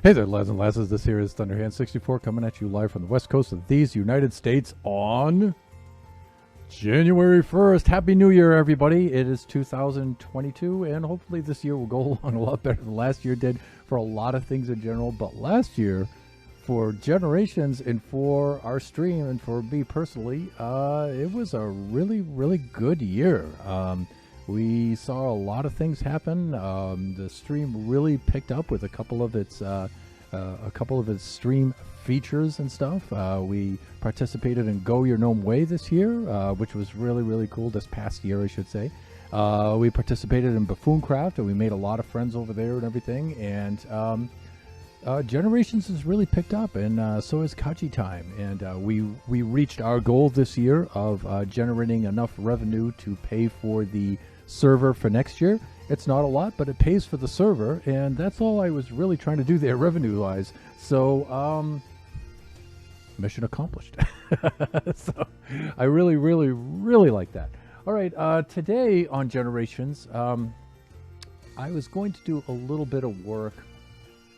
Hey there, lads and lasses. This here is Thunderhand64 coming at you live from the west coast of these United States on January 1st. Happy New Year, everybody. It is 2022, and hopefully this year will go along a lot better than last year did for a lot of things in general. But last year, for generations and for our stream and for me personally, it was a really, really good year. We saw a lot of things happen. The stream really picked up with a couple of its stream features and stuff. We participated in Go Your Gnome Way this year, which was really, really cool. This past year, I should say. We participated in Buffooncraft, and we made a lot of friends over there and everything. And Generations has really picked up, and so has Kachi Time. And we reached our goal this year of generating enough revenue to pay for the server for next year. It's not a lot, but it pays for the server, and that's all I was really trying to do there revenue-wise. So, mission accomplished. So, I really, really, really like that. All right, today on Generations, I was going to do a little bit of work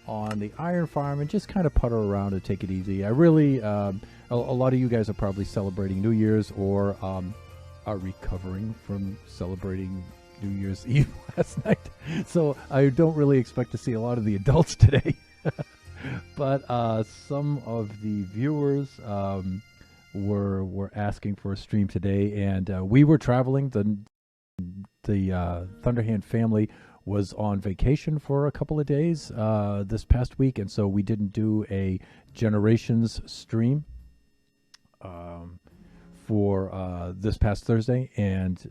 on the iron farm and just kind of putter around and take it easy. I really, a lot of you guys are probably celebrating New Year's or are recovering from celebrating New Year's Eve last night. So I don't really expect to see a lot of the adults today. But some of the viewers were asking for a stream today, and we were traveling. The Thunderhand family was on vacation for a couple of days this past week, and so we didn't do a Generations stream for this past Thursday,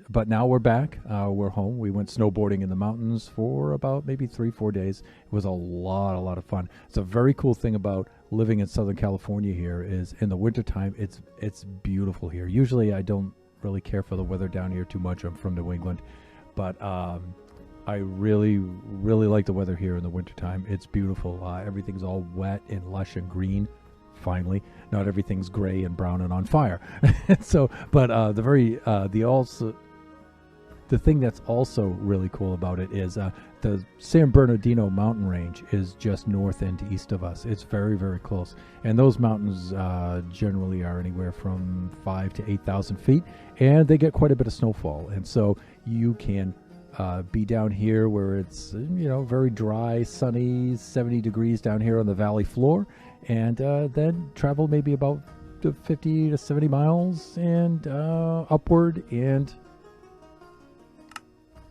but now we're back. We're home. We went snowboarding in the mountains for about maybe 3-4 days. It was a lot of fun. It's a very cool thing about living in Southern California here is in the wintertime, it's beautiful here. Usually I don't really care for the weather down here too much. I'm from New England, but I really, really like the weather here in the wintertime. It's beautiful. Everything's all wet and lush and green. Finally, not everything's gray and brown and on fire. So, but the thing that's also really cool about it is the San Bernardino mountain range is just north and east of us. It's very, very close, and those mountains generally are anywhere from 5,000 to 8,000 feet, and they get quite a bit of snowfall, and so you can be down here where it's very dry, sunny, 70 degrees down here on the valley floor, and then travel maybe about 50 to 70 miles and upward, and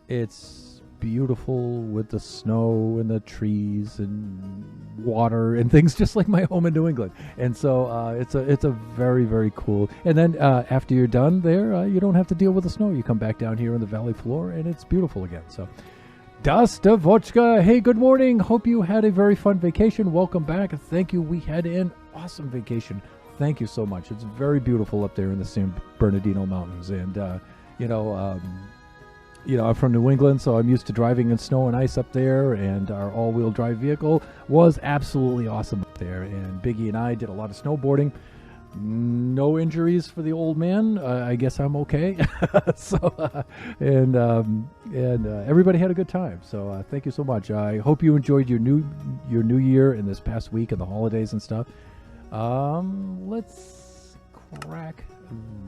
it's beautiful with the snow and the trees and water and things, just like my home in New England. And so it's a very, very cool. And then after you're done there, you don't have to deal with the snow. You come back down here on the valley floor, and it's beautiful again. So, Dostavochka, hey, good morning. Hope you had a very fun vacation. Welcome back. Thank you. We had an awesome vacation. Thank you so much. It's very beautiful up there in the San Bernardino Mountains. And, I'm from New England, so I'm used to driving in snow and ice up there, and our all-wheel drive vehicle was absolutely awesome up there. And Biggie and I did a lot of snowboarding. No injuries for the old man. I guess I'm okay. And everybody had a good time. So thank you so much. I hope you enjoyed your new year in this past week and the holidays and stuff. Let's crack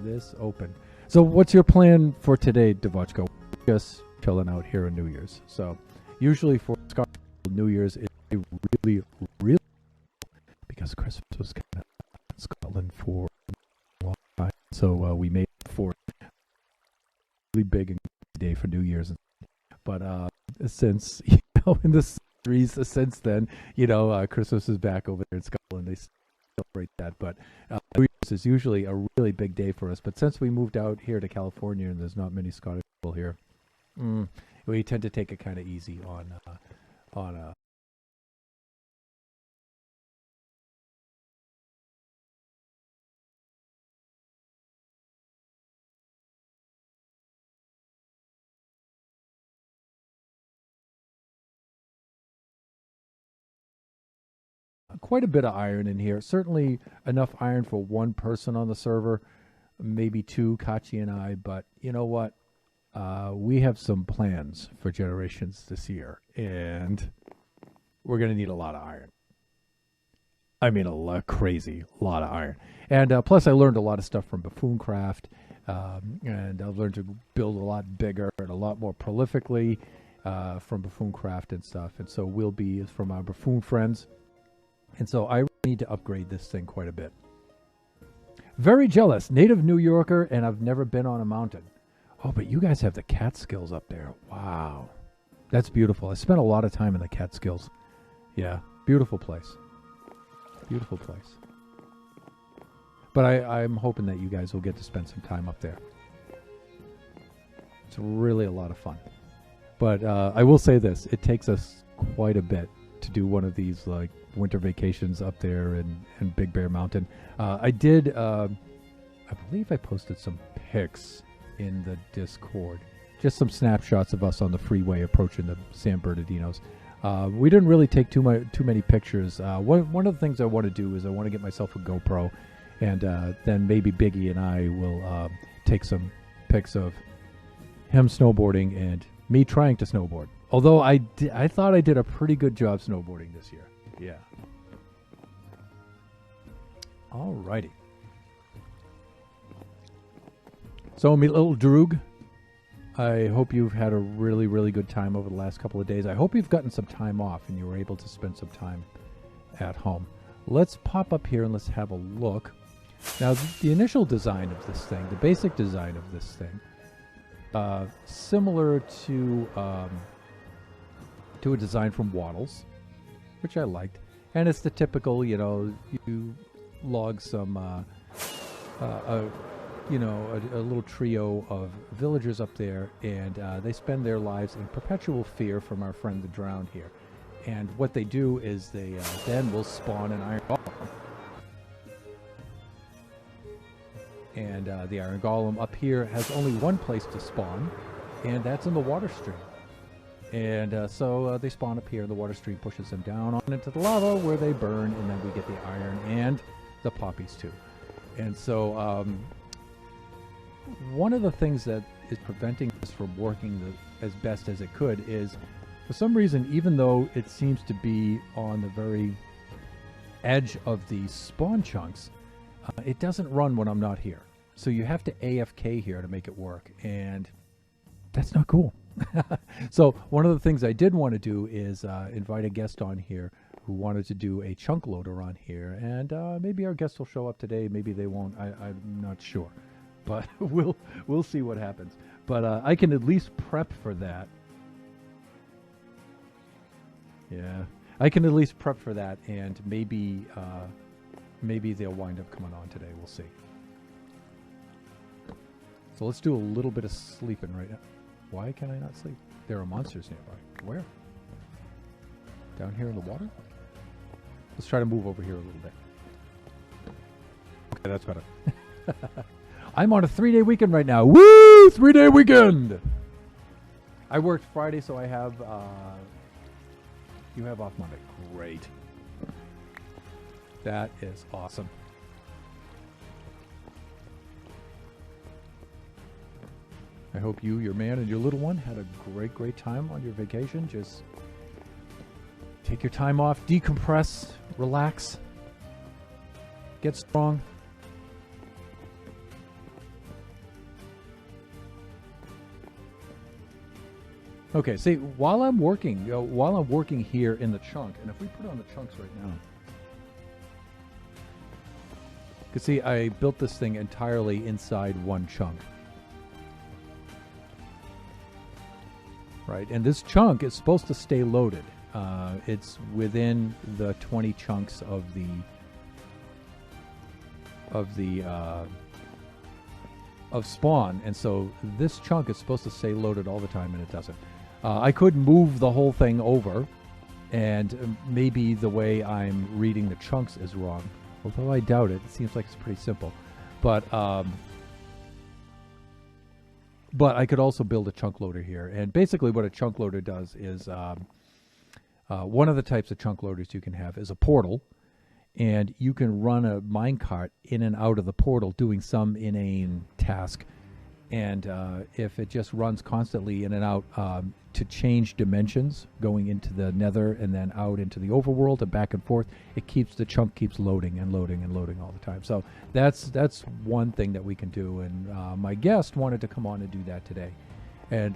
this open. So what's your plan for today, Devochko? Just chilling out here on New Year's. So usually for Scotland, New Year's is really, really, because Christmas was kind of in Scotland for a long time. So we made it for a really big and day for New Year's. But since, in the series since then, Christmas is back over there in Scotland. They celebrate that. But New Year's is usually a really big day for us. But since we moved out here to California and there's not many Scottish people here, we tend to take it kind of easy on quite a bit of iron in here. Certainly enough iron for one person on the server, maybe two, Kachi and I. But you know what? We have some plans for Generations this year, and we're going to need a lot of iron. I mean, crazy lot of iron. And plus, I learned a lot of stuff from Buffooncraft, and I've learned to build a lot bigger and a lot more prolifically from Buffooncraft and stuff. And so we'll be from our Buffoon friends. And so I need to upgrade this thing quite a bit. Very jealous. Native New Yorker, and I've never been on a mountain. Oh, but you guys have the Catskills up there. Wow. That's beautiful. I spent a lot of time in the Catskills. Yeah, beautiful place. Beautiful place. But I'm hoping that you guys will get to spend some time up there. It's really a lot of fun. But I will say this. It takes us quite a bit to do one of these like winter vacations up there in Big Bear Mountain. I did, I believe I posted some pics in the Discord. Just some snapshots of us on the freeway approaching the San Bernardinos. We didn't really take too many pictures. One of the things I want to do is I want to get myself a GoPro, and then maybe Biggie and I will take some pics of him snowboarding and me trying to snowboard. Although I thought I did a pretty good job snowboarding this year. Yeah. Alrighty. So, me little Droog, I hope you've had a really, really good time over the last couple of days. I hope you've gotten some time off and you were able to spend some time at home. Let's pop up here and let's have a look. Now, the initial design of this thing, the basic design of this thing, similar to a design from Waddles, which I liked. And it's the typical, you log some, a little trio of villagers up there, and they spend their lives in perpetual fear from our friend the Drowned here. And what they do is they then will spawn an iron golem. And the iron golem up here has only one place to spawn, and that's in the water stream. And so they spawn up here, the water stream pushes them down on into the lava where they burn, and then we get the iron and the poppies too. And so one of the things that is preventing us from working as best as it could is, for some reason, even though it seems to be on the very edge of the spawn chunks, it doesn't run when I'm not here. So you have to AFK here to make it work, and that's not cool. So one of the things I did want to do is invite a guest on here who wanted to do a chunk loader on here, and maybe our guest will show up today, maybe they won't, I'm not sure. But we'll see what happens. But I can at least prep for that. Yeah, I can at least prep for that, and maybe they'll wind up coming on today. We'll see. So let's do a little bit of sleeping right now. Why can I not sleep? There are monsters nearby. Where? Down here in the water? Let's try to move over here a little bit. Okay, that's better. I'm on a 3-day weekend right now. Woo! 3-day weekend! I worked Friday, so I have... you have off Monday. Great. That is awesome. I hope you, your man, and your little one had a great, great time on your vacation. Just take your time off, decompress, relax, get strong. Okay, see, while I'm working here in the chunk, and if we put on the chunks right now, you can see I built this thing entirely inside one chunk. Right, and this chunk is supposed to stay loaded. It's within the 20 chunks of spawn, and so this chunk is supposed to stay loaded all the time, and it doesn't. I could move the whole thing over, and maybe the way I'm reading the chunks is wrong, although I doubt it. It seems like it's pretty simple, but I could also build a chunk loader here, and basically what a chunk loader does is one of the types of chunk loaders you can have is a portal, and you can run a minecart in and out of the portal doing some inane task, And if it just runs constantly in and out to change dimensions, going into the nether and then out into the overworld and back and forth, the chunk keeps loading and loading and loading all the time. So that's one thing that we can do. And my guest wanted to come on and do that today. And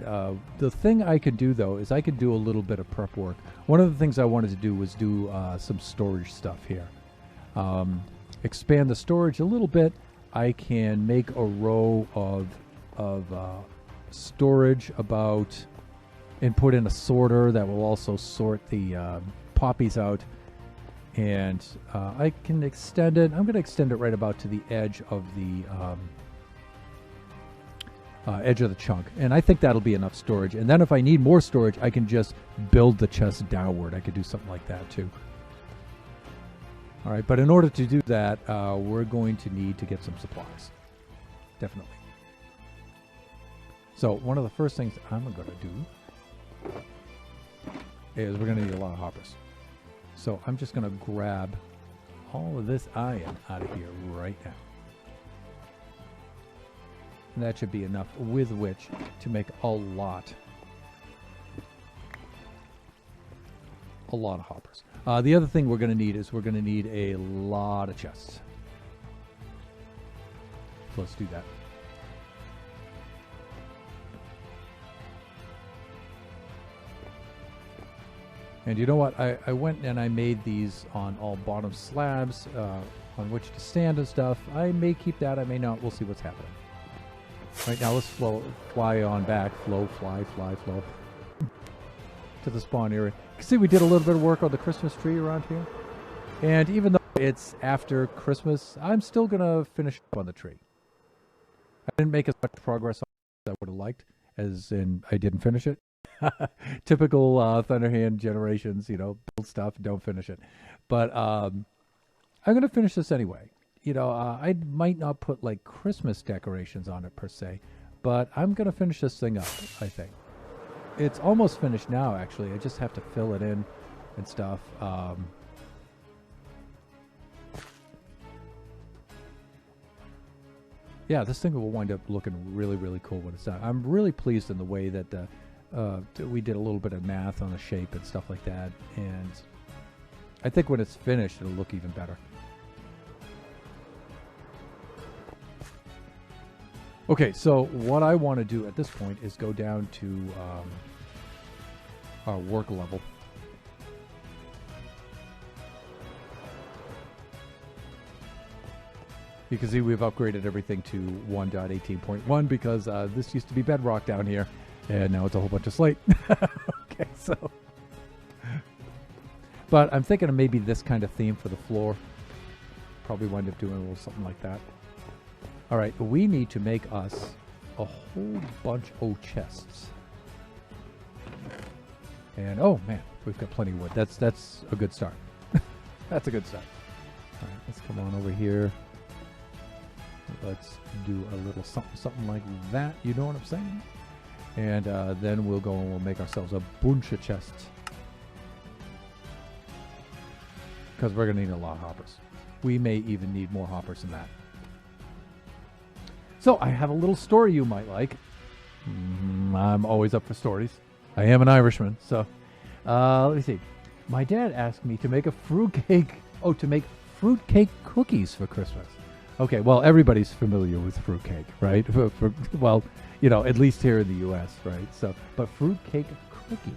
the thing I could do, though, is I could do a little bit of prep work. One of the things I wanted to do was do some storage stuff here. Expand the storage a little bit. I can make a row of storage and put in a sorter that will also sort the poppies out. And I can extend it. I'm going to extend it right about to the edge of the chunk, and I think that'll be enough storage. And then if I need more storage, I can just build the chest downward. I could do something like that too. All right, but in order to do that, we're going to need to get some supplies. Definitely. So one of the first things I'm going to do is we're going to need a lot of hoppers. So I'm just going to grab all of this iron out of here right now. And that should be enough with which to make a lot of hoppers. The other thing we're going to need is we're going to need a lot of chests. So let's do that. And you know what? I went and I made these on all bottom slabs on which to stand and stuff. I may keep that. I may not. We'll see what's happening. Right now, let's fly on back. Fly to the spawn area. You can see we did a little bit of work on the Christmas tree around here. And even though it's after Christmas, I'm still going to finish up on the tree. I didn't make as much progress on it as I would have liked, as in I didn't finish it. Typical Thunderhand generations, build stuff, don't finish it. But I'm going to finish this anyway. I might not put like Christmas decorations on it per se, but I'm going to finish this thing up, I think. It's almost finished now, actually. I just have to fill it in and stuff. Yeah, this thing will wind up looking really, really cool when it's done. I'm really pleased in the way that we did a little bit of math on the shape and stuff like that. And I think when it's finished, it'll look even better. Okay, so what I want to do at this point is go down to our work level. You can see we've upgraded everything to 1.18.1 because this used to be bedrock down here, and now it's a whole bunch of slate. Okay, so... But I'm thinking of maybe this kind of theme for the floor. Probably wind up doing a little something like that. All right, we need to make us a whole bunch of chests. And, oh, man, we've got plenty of wood. That's a good start. That's a good start. All right, let's come on over here. Let's do a little something like that. You know what I'm saying? And then we'll go and we'll make ourselves a bunch of chests. Because we're going to need a lot of hoppers. We may even need more hoppers than that. So I have a little story you might like. I'm always up for stories. I am an Irishman, so let me see. My dad asked me to make a fruitcake. Oh, to make fruitcake cookies for Christmas. Okay, well, everybody's familiar with fruitcake, right? Well, at least here in the U.S., right? So, but fruitcake cookies.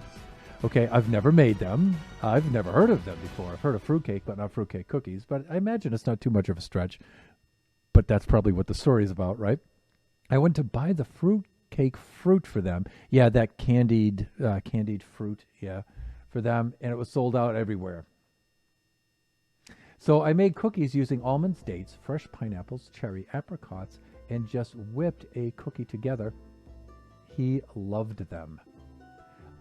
Okay, I've never made them. I've never heard of them before. I've heard of fruitcake, but not fruitcake cookies. But I imagine it's not too much of a stretch. But that's probably what the story is about, right? I went to buy the fruitcake fruit for them. Yeah, that candied fruit, yeah, for them. And it was sold out everywhere. So I made cookies using almonds, dates, fresh pineapples, cherry, apricots, and just whipped a cookie together. He loved them.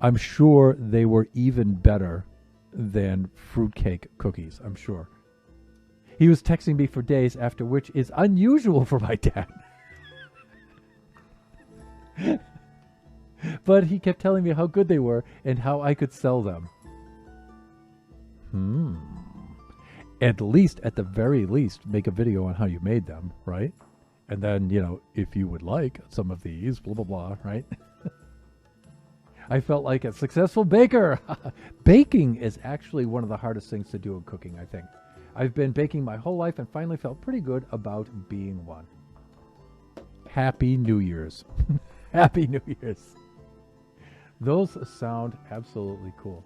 I'm sure they were even better than fruitcake cookies, I'm sure. He was texting me for days, after which is unusual for my dad. But he kept telling me how good they were and how I could sell them. At the very least, make a video on how you made them, right? And then, if you would like some of these, blah, blah, blah, right? I felt like a successful baker. Baking is actually one of the hardest things to do in cooking, I think. I've been baking my whole life and finally felt pretty good about being one. Happy New Year's. Happy New Year's. Those sound absolutely cool.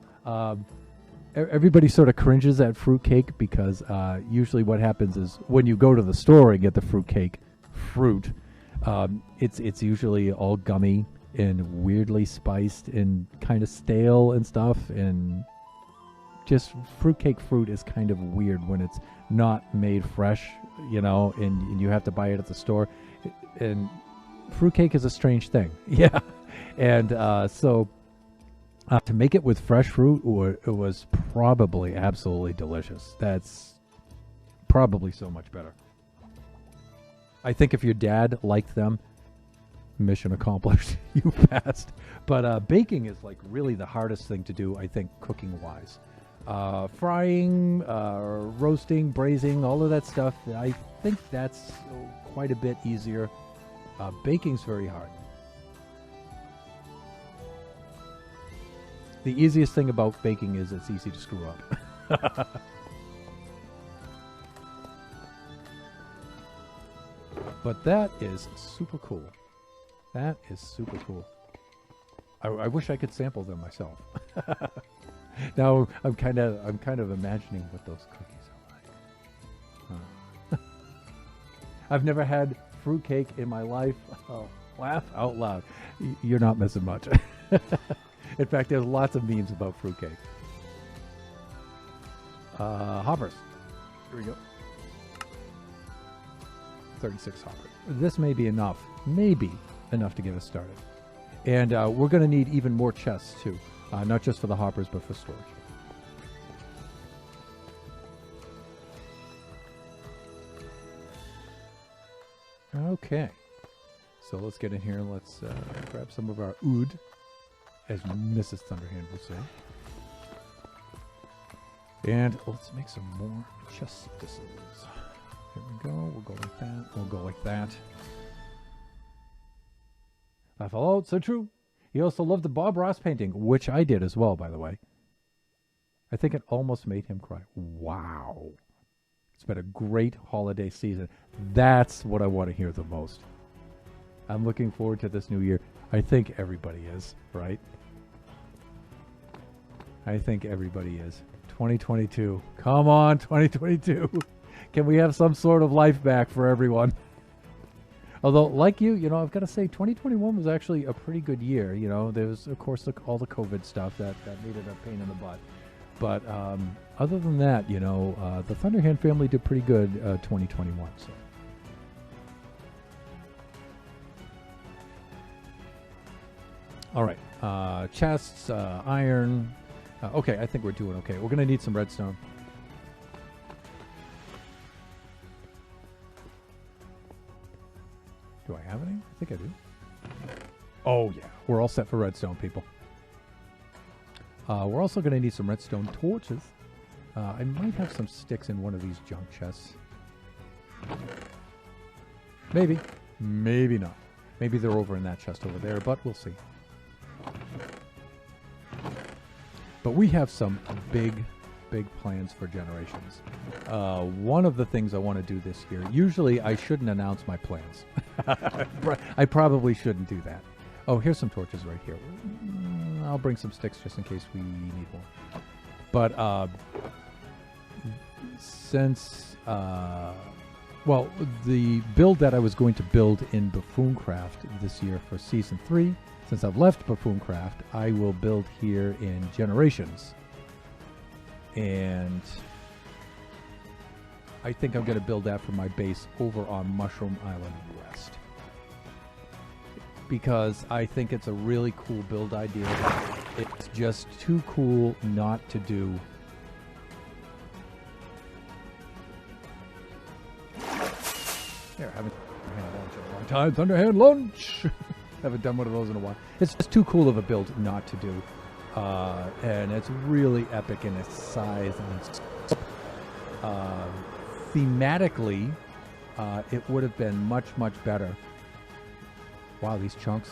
Everybody sort of cringes at fruitcake because usually what happens is when you go to the store and get the fruit, it's usually all gummy and weirdly spiced and kind of stale and stuff, and just fruitcake fruit is kind of weird when it's not made fresh, and you have to buy it at the store. And fruitcake is a strange thing. Yeah. And so to make it with fresh fruit, it was probably absolutely delicious. That's probably so much better. I think if your dad liked them, mission accomplished. You passed. But baking is like really the hardest thing to do, I think, cooking wise. Frying, roasting, braising, all of that stuff, I think that's quite a bit easier. Baking's very hard. The easiest thing about baking is it's easy to screw up. But that is super cool. That is super cool. I wish I could sample them myself. Now I'm kind of imagining what those cookies are like. I've never had fruitcake in my life. Oh, laugh out loud. You're not missing much. In fact, there's lots of memes about fruitcake. Hoppers. Here we go. 36 hoppers. This may be enough. Maybe enough to get us started. And we're going to need even more chests too. Not just for the hoppers, but for storage. Okay. So let's get in here and let's grab some of our oud, as Mrs. Thunderhand will say. And let's make some more chest pieces. Here we go. We'll go like that. We'll go like that. Laugh out, so true. He also loved the Bob Ross painting, which I did as well, by the way. I think it almost made him cry. Wow. It's been a great holiday season. That's what I want to hear the most. I'm looking forward to this new year. I think everybody is, right? I think everybody is. 2022. Come on, 2022. Can we have some sort of life back for everyone? Although, like you, I've got to say, 2021 was actually a pretty good year. There was, of course, all the COVID stuff that made it a pain in the butt. But other than that, the Thunderhand family did pretty good 2021. So. All right. Chests, iron. Okay, I think we're doing okay. We're going to need some redstone. Do I have any? I think I do. Oh, yeah. We're all set for redstone, people. We're also going to need some redstone torches. I might have some sticks in one of these junk chests. Maybe. Maybe not. Maybe they're over in that chest over there, but we'll see. But we have some big plans for generations. One of the things I want to do this year, usually I shouldn't announce my plans. I probably shouldn't do that. Oh, here's some torches right here. I'll bring some sticks just in case we need more. But since, well, the build that I was going to build in Buffooncraft this year for Season 3, since I've left Buffooncraft, I will build here in Generations. And I think I'm going to build that for my base over on Mushroom Island West. Because I think it's a really cool build idea. It's just too cool not to do. There, haven't had lunch in a long time. Thunderhand lunch! Haven't done one of those in a while. It's just too cool of a build not to do. And it's really epic in its size and its thematically, it would have been much, much better. Wow, these chunks.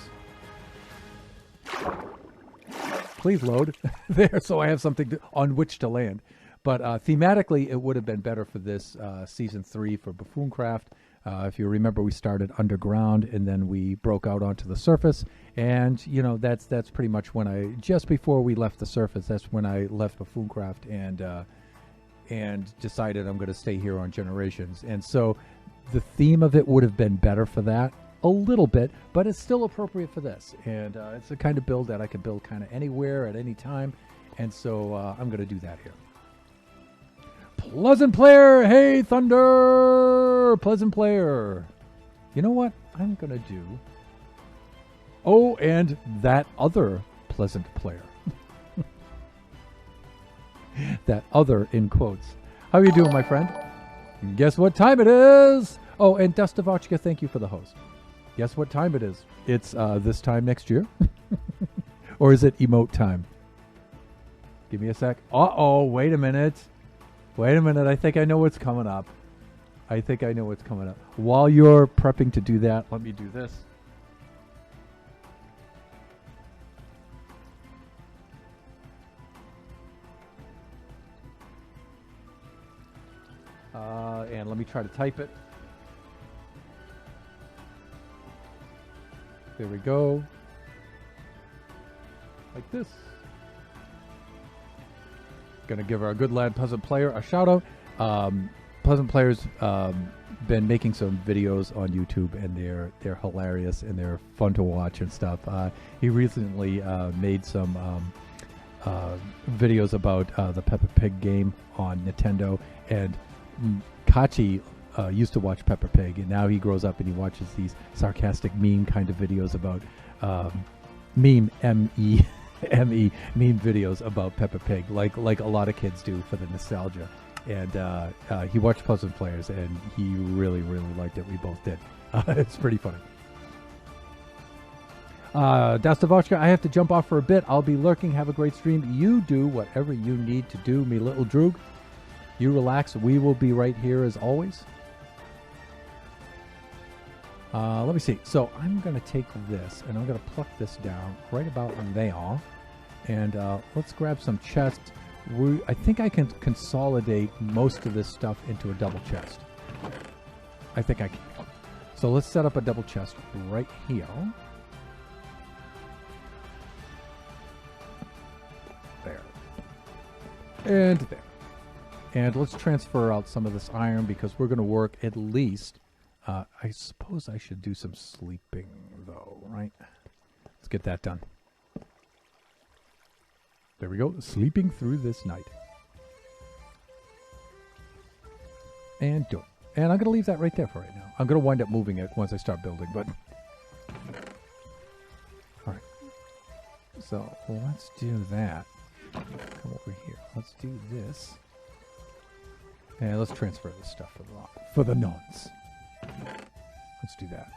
Please load there so I have something on which to land. But thematically, it would have been better for this Season 3 for Buffooncraft. If you remember, we started underground and then we broke out onto the surface. And, you know, that's pretty much when just before we left the surface, that's when I left Buffooncraft and decided I'm going to stay here on Generations. And so the theme of it would have been better for that a little bit, but it's still appropriate for this. And it's the kind of build that I can build kind of anywhere at any time. And so I'm going to do that here. Pleasant Player, hey Thunder! Pleasant Player. You know what I'm going to do? Oh, and that other Pleasant Player. That other in quotes. How you doing, my friend? Guess what time it is? Oh, and Dustavachka, thank you for the host. Guess what time it is? It's this time next year? Or is it emote time? Give me a sec. Uh-oh, wait a minute. Wait a minute. I think I know what's coming up. While you're prepping to do that, let me do this. And let me try to type it. There we go. Like this. Gonna give our good lad Pleasant Player a shout out. Pleasant Player's been making some videos on YouTube, and they're hilarious and they're fun to watch and stuff. He recently made some videos about the Peppa Pig game on Nintendo, and Kachi used to watch Peppa Pig, and now he grows up and he watches these sarcastic meme kind of videos about meme videos about Peppa Pig, like a lot of kids do for the nostalgia. And he watched Pleasant Players, and he really, really liked it. We both did. It's pretty funny. Dastavachka, I have to jump off for a bit. I'll be lurking. Have a great stream. You do whatever you need to do, me little droog. You relax. We will be right here as always. Let me see. So I'm going to take this, and I'm going to pluck this down right about there. And let's grab some chests. I think I can consolidate most of this stuff into a double chest. I think I can. So let's set up a double chest right here. There. And there. And let's transfer out some of this iron because we're going to work at least. I suppose I should do some sleeping, though, right? Let's get that done. There we go. Sleeping through this night. And do it. And I'm going to leave that right there for right now. I'm going to wind up moving it once I start building, but... Alright. So, let's do that. Come over here. Let's do this. And let's transfer this stuff for the nonce. Let's do that.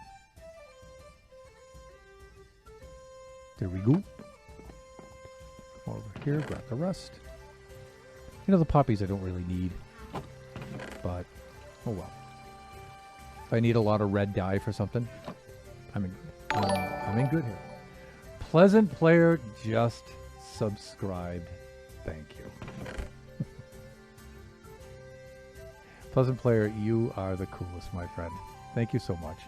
There we go. Come over here, grab the rest. You know, the poppies I don't really need. But, oh well. If I need a lot of red dye for something, I'm in good here. Pleasant Player just subscribed. Thank you. Pleasant Player, you are the coolest, my friend. Thank you so much.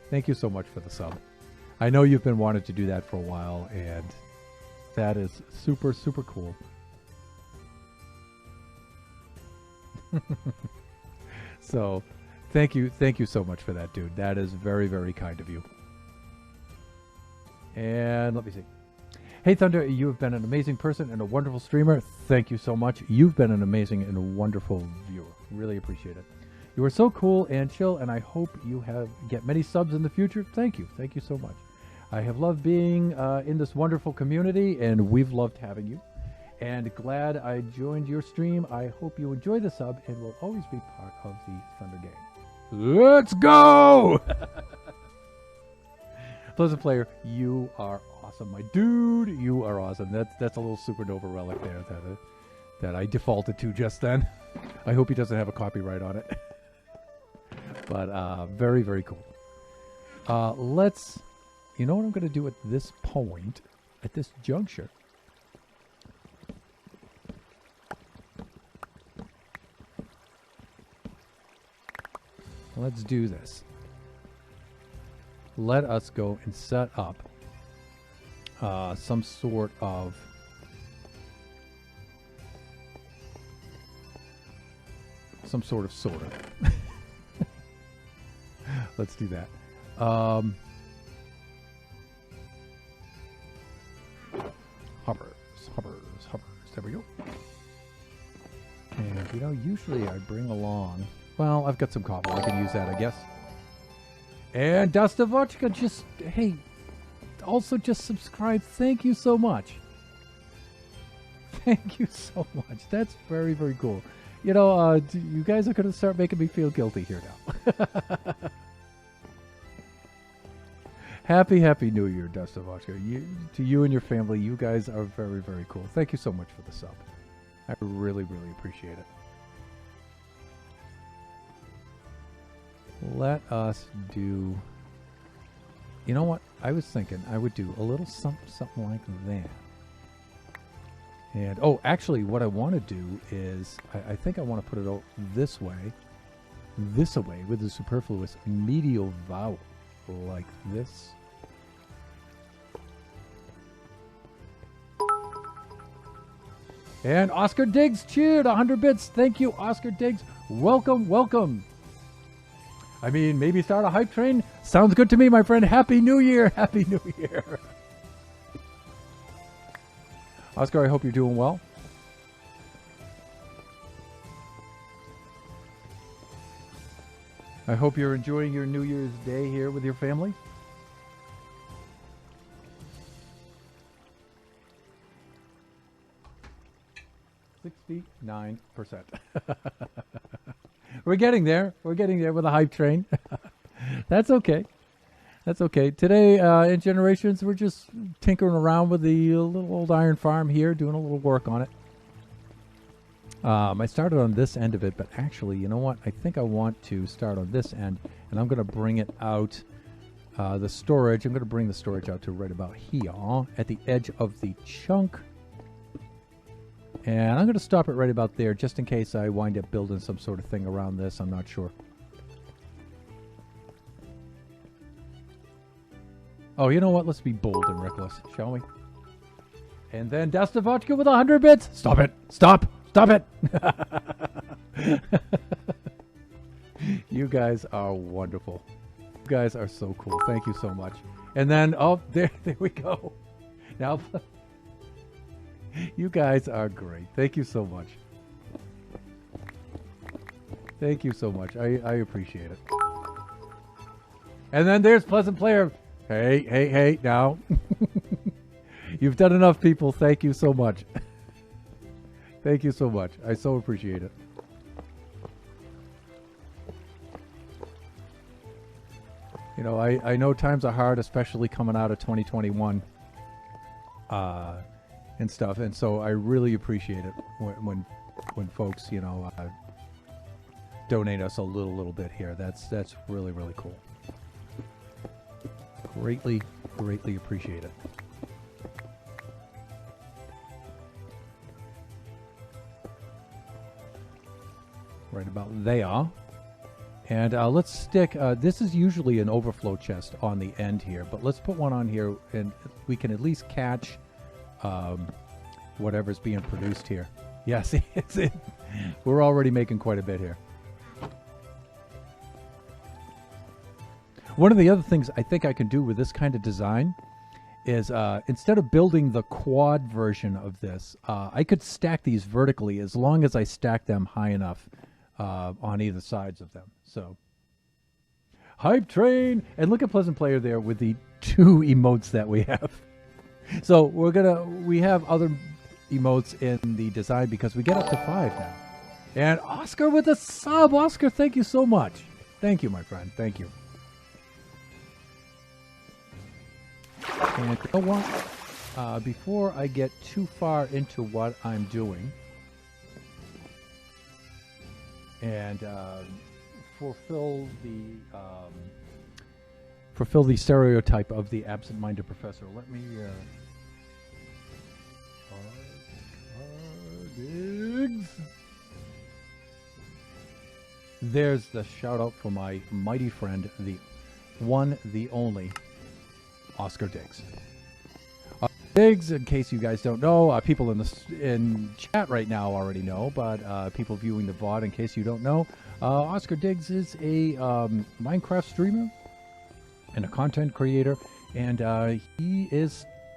Thank you so much for the sub. I know you've been wanting to do that for a while, and that is super, super cool. So, thank you so much for that, dude. That is very, very kind of you. And let me see. Hey, Thunder, you have been an amazing person and a wonderful streamer. Thank you so much. You've been an amazing and a wonderful viewer. Really appreciate it. You are so cool and chill, and I hope you get many subs in the future. Thank you. Thank you so much. I have loved being in this wonderful community, and we've loved having you. And glad I joined your stream. I hope you enjoy the sub and will always be part of the Thunder gang. Let's go! Pleasant Player, you are awesome, my dude. You are awesome. That's a little supernova relic there that I defaulted to just then. I hope he doesn't have a copyright on it. But very, very cool. Let's... You know what I'm going to do at this point, at this juncture? Let's do this. Let us go and set up some sort of sorter. Let's do that. Hovers. There we go. And, you know, usually I bring along... Well, I've got some cobble. I can use that, I guess. And Dostovodka just... Hey, also just subscribe. Thank you so much. Thank you so much. That's very, very cool. You know, you guys are going to start making me feel guilty here now. Happy New Year, Dostovodka. To you and your family, you guys are very, very cool. Thank you so much for the sub. I really, really appreciate it. Let us do... You know what? I was thinking I would do a little something like that. And, oh, actually, what I want to do is... I think I want to put it this way with the superfluous medial vowel. Like this. And Oscar Diggs cheered 100 bits. Thank you, Oscar Diggs. Welcome, welcome. I mean, maybe start a hype train. Sounds good to me, my friend. Happy New Year. Happy New Year. Oscar, I hope you're doing well. I hope you're enjoying your New Year's Day here with your family. $69%. We're getting there. We're getting there with a hype train. That's okay. That's okay. Today in Generations, we're just tinkering around with the little old iron farm here, doing a little work on it. I started on this end of it, but actually, you know what? I think I want to start on this end, and I'm going to bring it out, the storage. I'm going to bring the storage out to right about here at the edge of the chunk. And I'm going to stop it right about there, just in case I wind up building some sort of thing around this. I'm not sure. Oh, you know what? Let's be bold and reckless, shall we? And then Dostovodka with 100 bits. Stop it. Stop. Stop it. You guys are wonderful. You guys are so cool. Thank you so much. And then, oh, there we go. Now, you guys are great. Thank you so much. Thank you so much. I appreciate it. And then there's Pleasant Player. Hey, now. You've done enough, people. Thank you so much. Thank you so much. I so appreciate it. You know, I know times are hard, especially coming out of 2021 and stuff, and so I really appreciate it when folks, you know, donate us a little bit here. That's really, really cool. Greatly appreciate it. Right about there. And let's stick, this is usually an overflow chest on the end here, but let's put one on here and we can at least catch whatever's being produced here. Yeah, see, we're already making quite a bit here. One of the other things I think I can do with this kind of design is instead of building the quad version of this, I could stack these vertically as long as I stack them high enough on either sides of them. So, hype train, and look at Pleasant Player there with the 2 emotes that we have. So we have other emotes in the design because we get up to 5 now. And Oscar with a sub. Oscar, thank you so much. Thank you, my friend. Thank you. And you know what? Before I get too far into what I'm doing, and fulfill the stereotype of the absent-minded professor. Let me Diggs. There's the shout out for my mighty friend, the one, the only Oscar Diggs. Diggs, in case you guys don't know, people in chat right now already know, but people viewing the VOD, in case you don't know, Oscar Diggs is a Minecraft streamer and a content creator, and he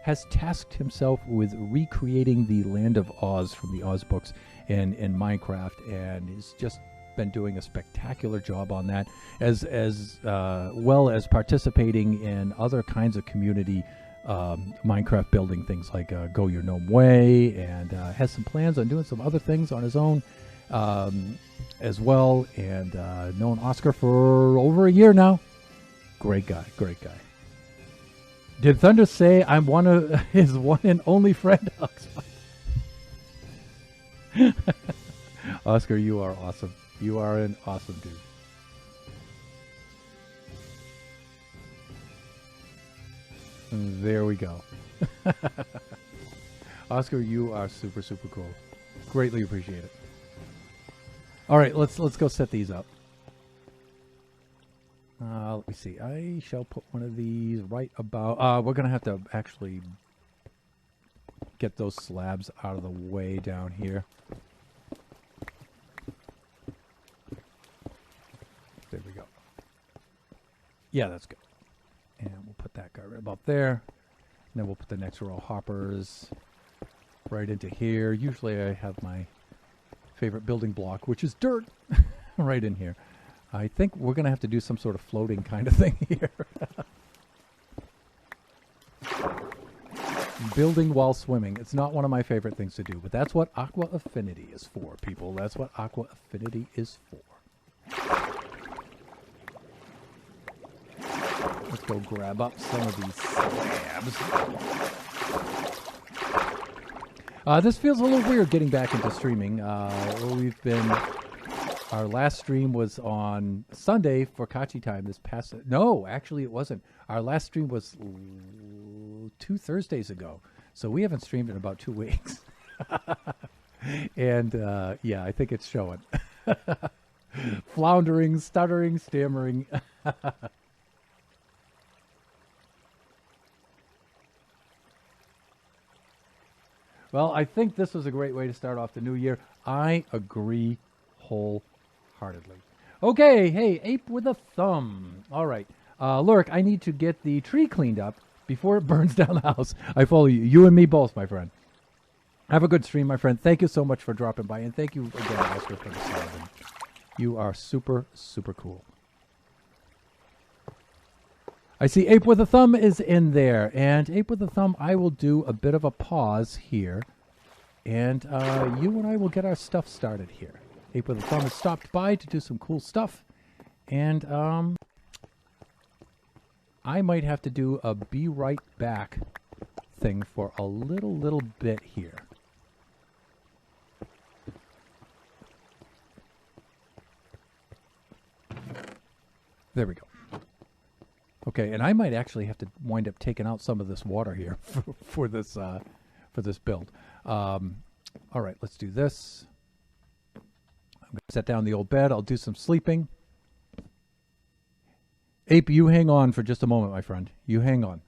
has tasked himself with recreating the Land of Oz from the Oz books in Minecraft, and he's just been doing a spectacular job on that, as well as participating in other kinds of community Minecraft building things like Go Your Gnome Way, and has some plans on doing some other things on his own as well, and known Oscar for over a year now. Great guy. Did Thunder say I'm one of his one and only friend? Oscar, you are awesome. You are an awesome dude. There we go. Oscar, you are super, super cool. Greatly appreciate it. All right, let's go set these up. Let me see. I shall put one of these right about... we're going to have to actually get those slabs out of the way down here. There we go. Yeah, that's good. And we'll put that guy right about there. And then we'll put the next row of hoppers right into here. Usually I have my favorite building block, which is dirt, right in here. I think we're going to have to do some sort of floating kind of thing here. Building while swimming. It's not one of my favorite things to do, but that's what Aqua Affinity is for, people. That's what Aqua Affinity is for. Let's go grab up some of these slabs. This feels a little weird getting back into streaming. Our last stream was on Sunday for Kachi time this past... No, actually it wasn't. Our last stream was 2 Thursdays ago. So we haven't streamed in about 2 weeks. And yeah, I think it's showing. Floundering, stuttering, stammering. Well, I think this was a great way to start off the new year. I agree wholeheartedly. Okay, hey, ape with a thumb. All right. Lurk, I need to get the tree cleaned up before it burns down the house. I follow you. You and me both, my friend. Have a good stream, my friend. Thank you so much for dropping by. And thank you again, Oscar, for the sub. You are super, super cool. I see Ape with a Thumb is in there. And Ape with a Thumb, I will do a bit of a pause here. And you and I will get our stuff started here. Ape with a Thumb has stopped by to do some cool stuff. And I might have to do a be right back thing for a little bit here. There we go. Okay, and I might actually have to wind up taking out some of this water here for this build. All right, let's do this. I'm going to set down the old bed. I'll do some sleeping. Ape, you hang on for just a moment, my friend. You hang on.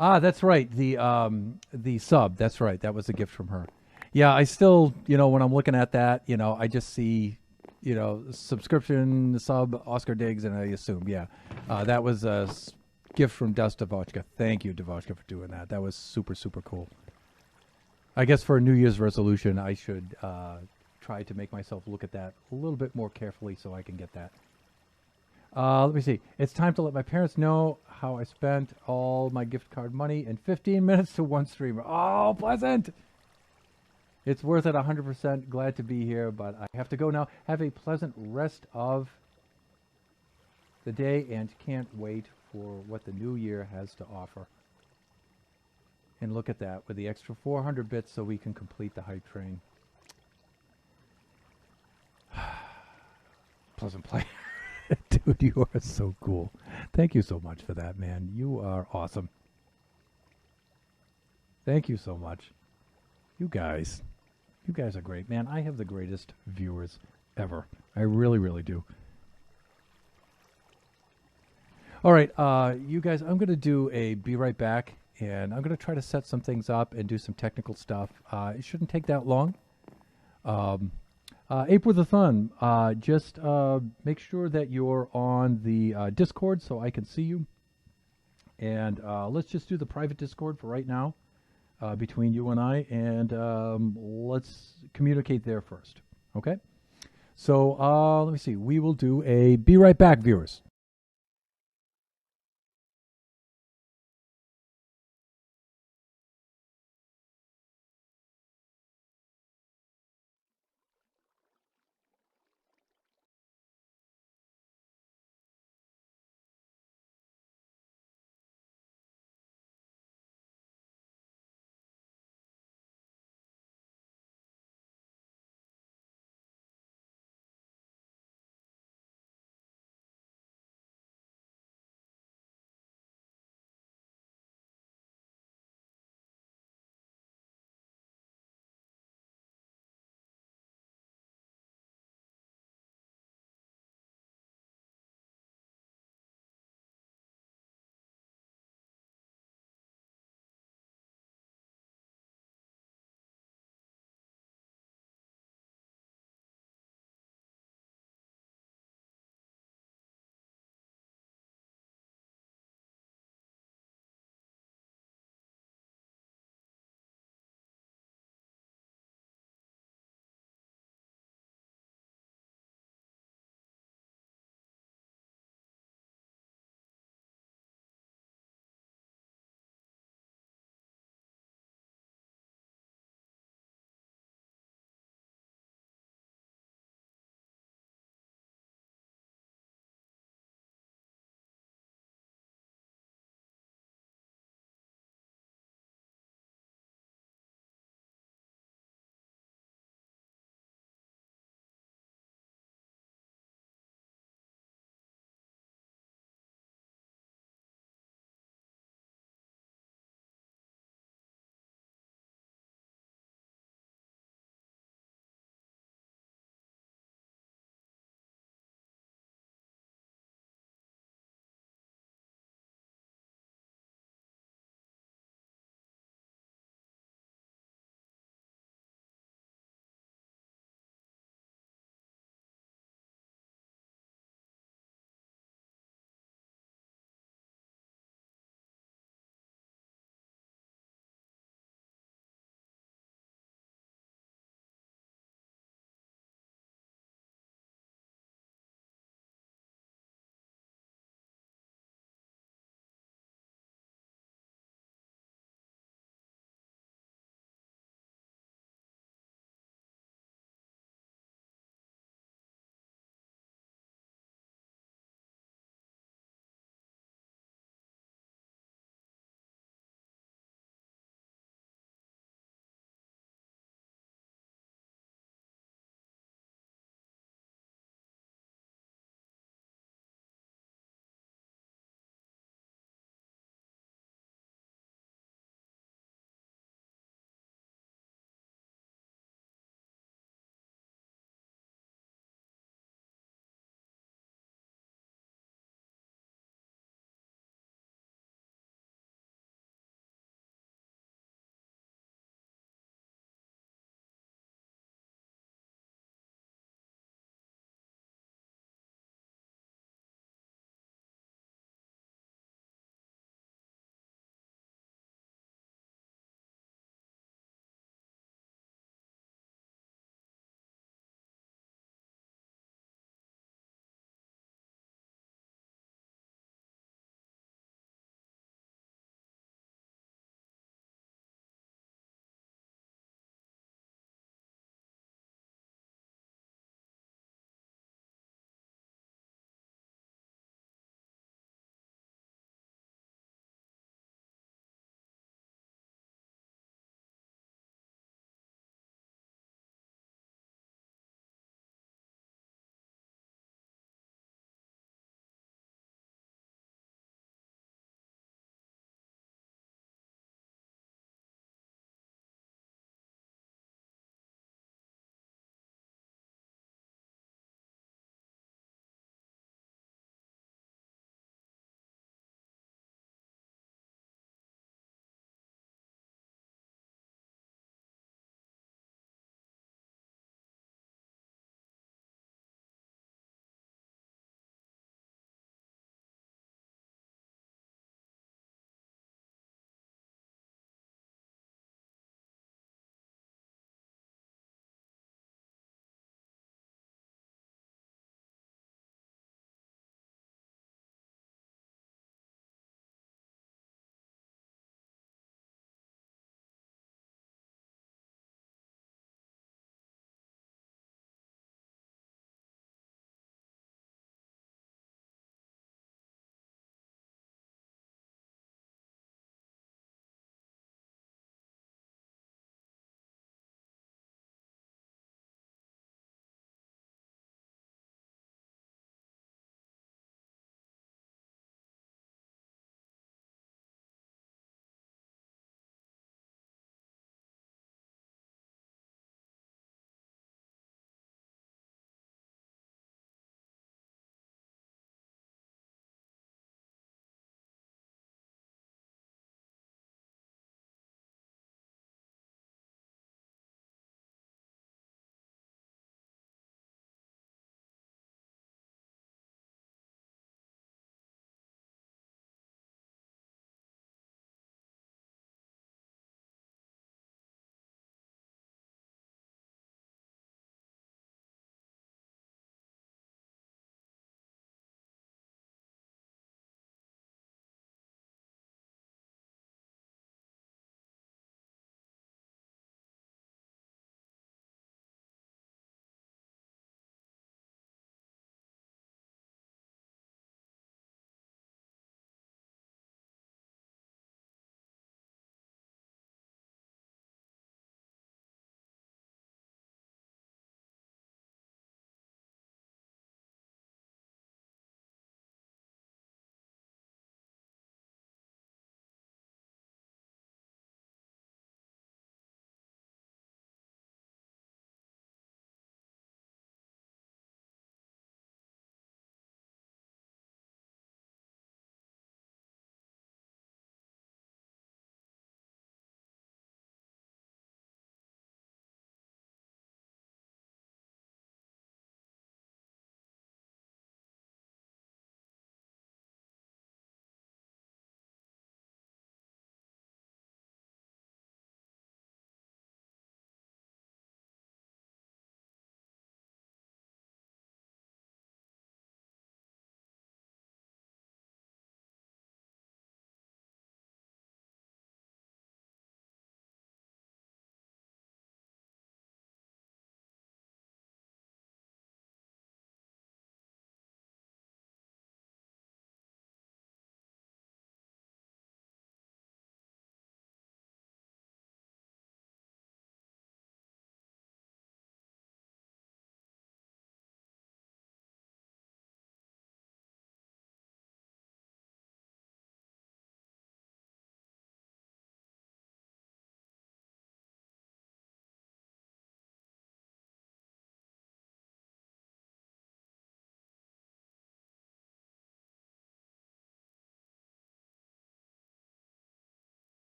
Ah, that's right. The sub. That's right. That was a gift from her. Yeah, I still, when I'm looking at that, I just see, subscription, sub, Oscar Diggs, and I assume, yeah. That was a gift from Dust Devochka. Thank you, Devochka, for doing that. That was super, super cool. I guess for a New Year's resolution, I should try to make myself look at that a little bit more carefully so I can get that. Let me see. It's time to let my parents know how I spent all my gift card money in 15 minutes to one streamer. Oh, pleasant! It's worth it 100%. Glad to be here, but I have to go now. Have a pleasant rest of the day and can't wait for what the new year has to offer. And look at that, with the extra 400 bits so we can complete the hype train. Pleasant play. Dude, you are so cool. Thank you so much for that, man. You are awesome. Thank you so much. You guys are great, man. I have the greatest viewers ever. I really, really do. All right, you guys, I'm going to do a be right back, and I'm going to try to set some things up and do some technical stuff. It shouldn't take that long. April the Thun, just make sure that you're on the Discord so I can see you. And let's just do the private Discord for right now between you and I, and let's communicate there first. Okay? So let me see. We will do a be right back, viewers.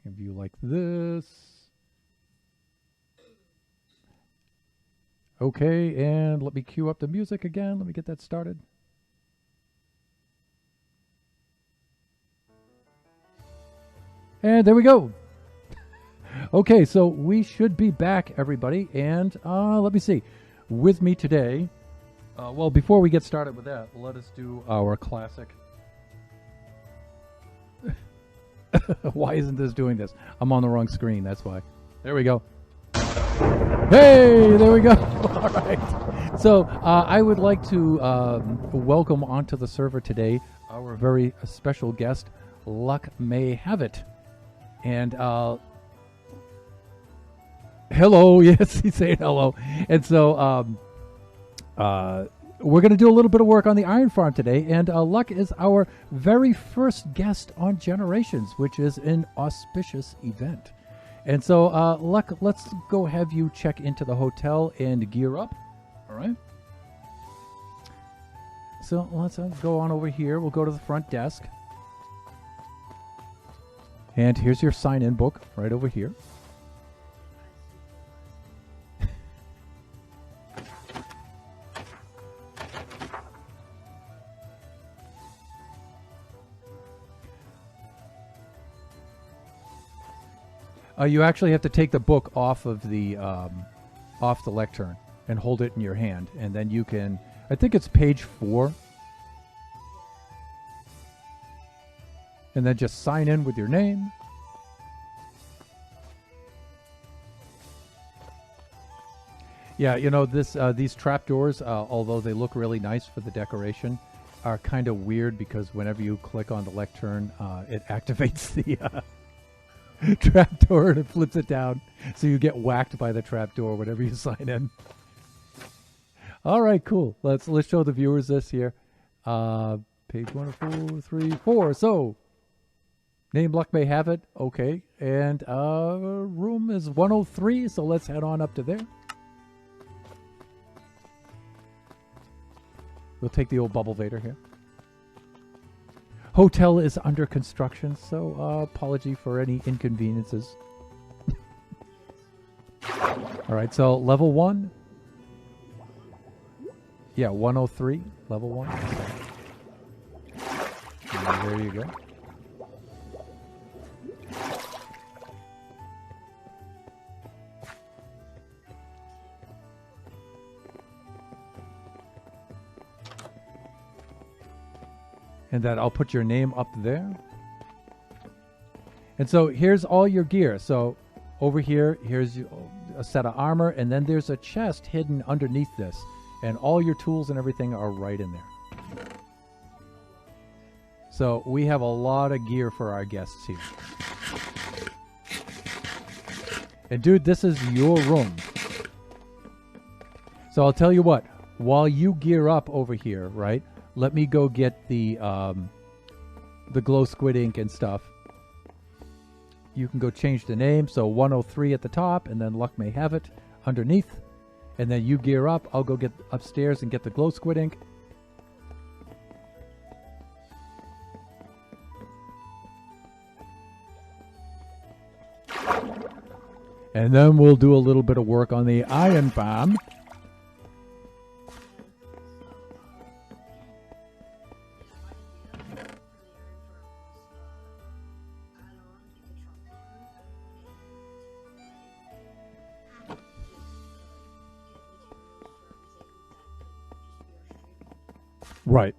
A view like this. Okay, and let me cue up the music again. Let me get that started. And there we go. Okay, so we should be back, everybody. And let me see. With me today, well, before we get started with that, let us do our classic. Why isn't this doing this? I'm on the wrong screen, that's why. There we go. Hey, there we go. All right. So I would like to welcome onto the server today our very special guest, Luck May Have It. And hello, yes, he's saying hello. And so we're going to do a little bit of work on the iron farm today. And Luck is our very first guest on Generations, which is an auspicious event. And so, Luck, let's go have you check into the hotel and gear up. All right. So let's go on over here. We'll go to the front desk. And here's your sign-in book right over here. You actually have to take the book off of the lectern and hold it in your hand, and then you can. I think it's page 4, and then just sign in with your name. Yeah, you know this. These trapdoors, although they look really nice for the decoration, are kind of weird because whenever you click on the lectern, it activates the. Trapdoor and it flips it down, so you get whacked by the trapdoor whenever you sign in. All right, cool. Let's show the viewers this here. Page 1 of 4, 3, 4. So, name Luck May Have It. Okay, and room is 103. So let's head on up to there. We'll take the old bubble vader here. Hotel is under construction, so apology for any inconveniences. All right, so level 1. Yeah, 103, level 1. And there you go. And that I'll put your name up there. And so here's all your gear. So over here, here's a set of armor, and then there's a chest hidden underneath this. And all your tools and everything are right in there. So we have a lot of gear for our guests here. And dude, this is your room. So I'll tell you what, while you gear up over here, right? Let me go get the glow squid ink and stuff. You can go change the name. So 103 at the top, and then Luck May Have It underneath. And then you gear up. I'll go get upstairs and get the glow squid ink. And then we'll do a little bit of work on the iron farm. Right.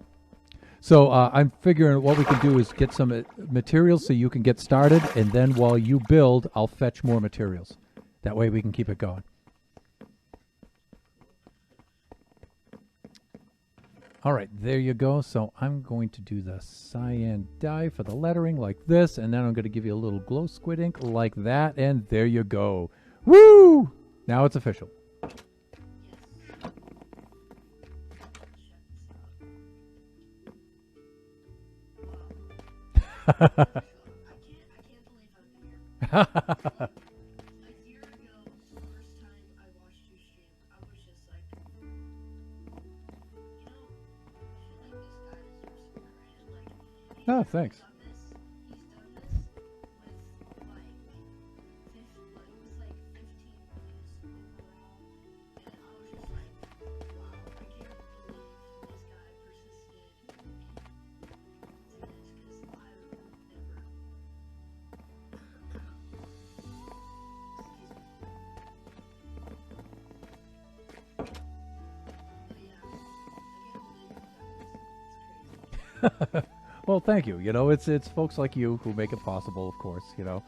So I'm figuring what we can do is get some materials so you can get started, and then while you build, I'll fetch more materials. That way we can keep it going. All right, there you go. So I'm going to do the cyan dye for the lettering like this, and then I'm going to give you a little glow squid ink like that, and there you go. Woo! Now it's official. I can't believe I'm here. A year ago, the first time I watched your stream, I was just like, I feel like this guy deserves some credit. Like, Oh, thanks. He's done this with, like, Well, thank you. You know, it's folks like you who make it possible. Of course, you know,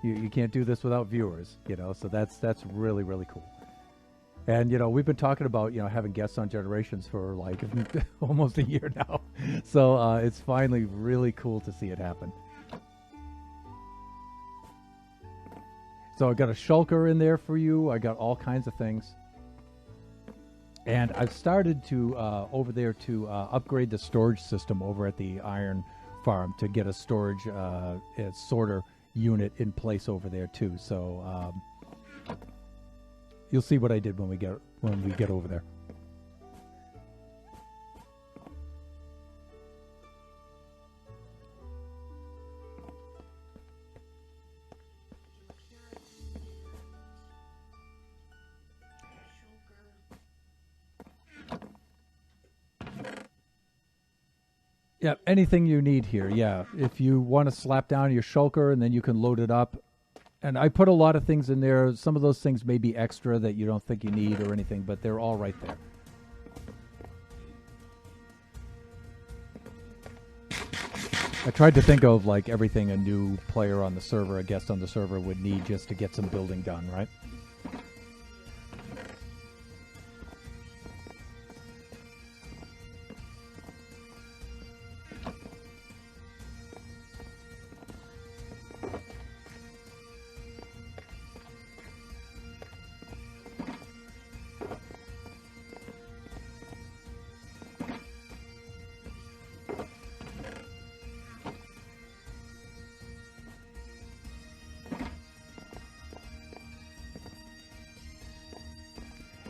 you can't do this without viewers. You know, so that's really really cool. And you know, we've been talking about having guests on Generations for like almost a year now. So it's finally really cool to see it happen. So I got a shulker in there for you. I got all kinds of things. And I've started to over there to upgrade the storage system over at the iron farm to get a storage sorter unit in place over there too. So you'll see what I did when we get over there. Yeah, anything you need here. Yeah, if you want to slap down your shulker and then you can load it up. And I put a lot of things in there. Some of those things may be extra that you don't think you need or anything, but they're all right there. I tried to think of like everything a new player on the server, a guest on the server would need just to get some building done, right?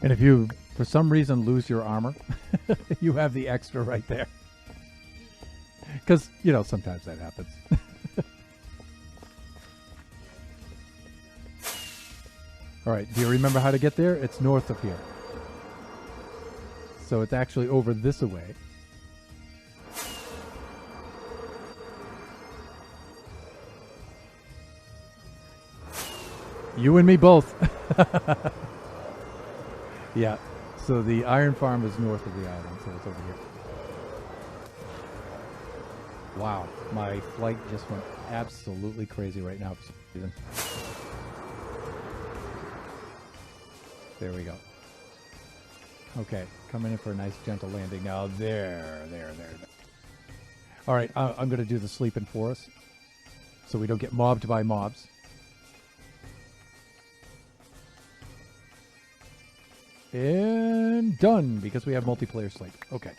And if you, for some reason, lose your armor, you have the extra right there. Because, sometimes that happens. All right, do you remember how to get there? It's north of here. So it's actually over this way. You and me both. Yeah, so the iron farm is north of the island, so it's over here. Wow, my flight just went absolutely crazy right now for some reason. There we go. Okay, coming in for a nice gentle landing now. There. All right, I'm going to do the sleeping for us so we don't get mobbed by mobs. And done, because we have multiplayer sleep. Okay.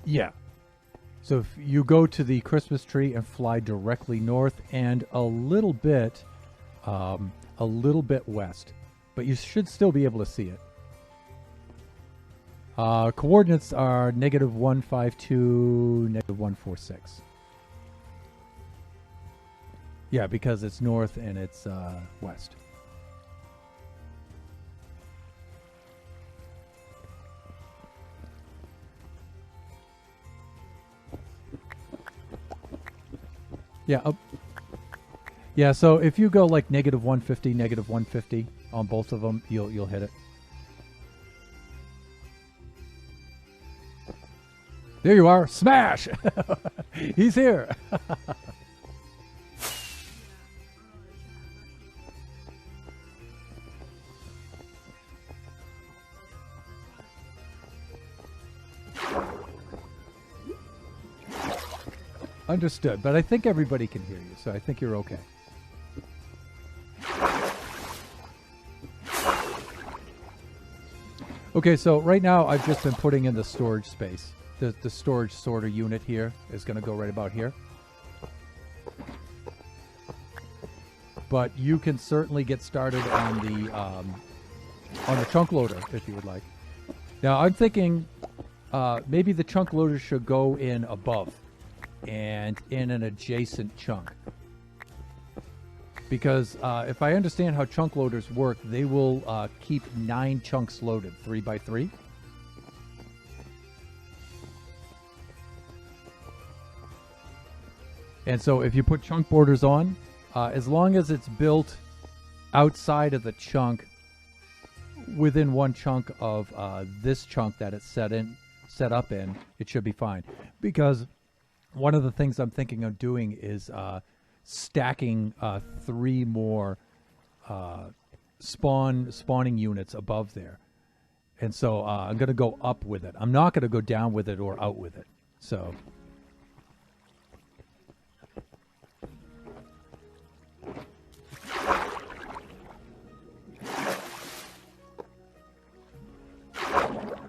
Yeah. So if you go to the Christmas tree and fly directly north and a little bit west, but you should still be able to see it. Coordinates are -152, -146. Yeah, because it's north and it's west. Yeah. Yeah. So if you go like -150, -150 on both of them, you'll hit it. There you are. Smash! He's here. Understood, but I think everybody can hear you, so I think you're okay. Okay, so right now I've just been putting in the storage space. The storage sorter unit here is going to go right about here. But you can certainly get started on the chunk loader if you would like. Now I'm thinking maybe the chunk loader should go in above and in an adjacent chunk, Because if I understand how chunk loaders work, they will keep 9 chunks loaded, 3 by 3. And so if you put chunk borders on, as long as it's built outside of the chunk, within one chunk of this chunk that it's set up in, it should be fine. Because one of the things I'm thinking of doing is stacking 3 more spawning units above there. And so I'm going to go up with it. I'm not going to go down with it or out with it. So...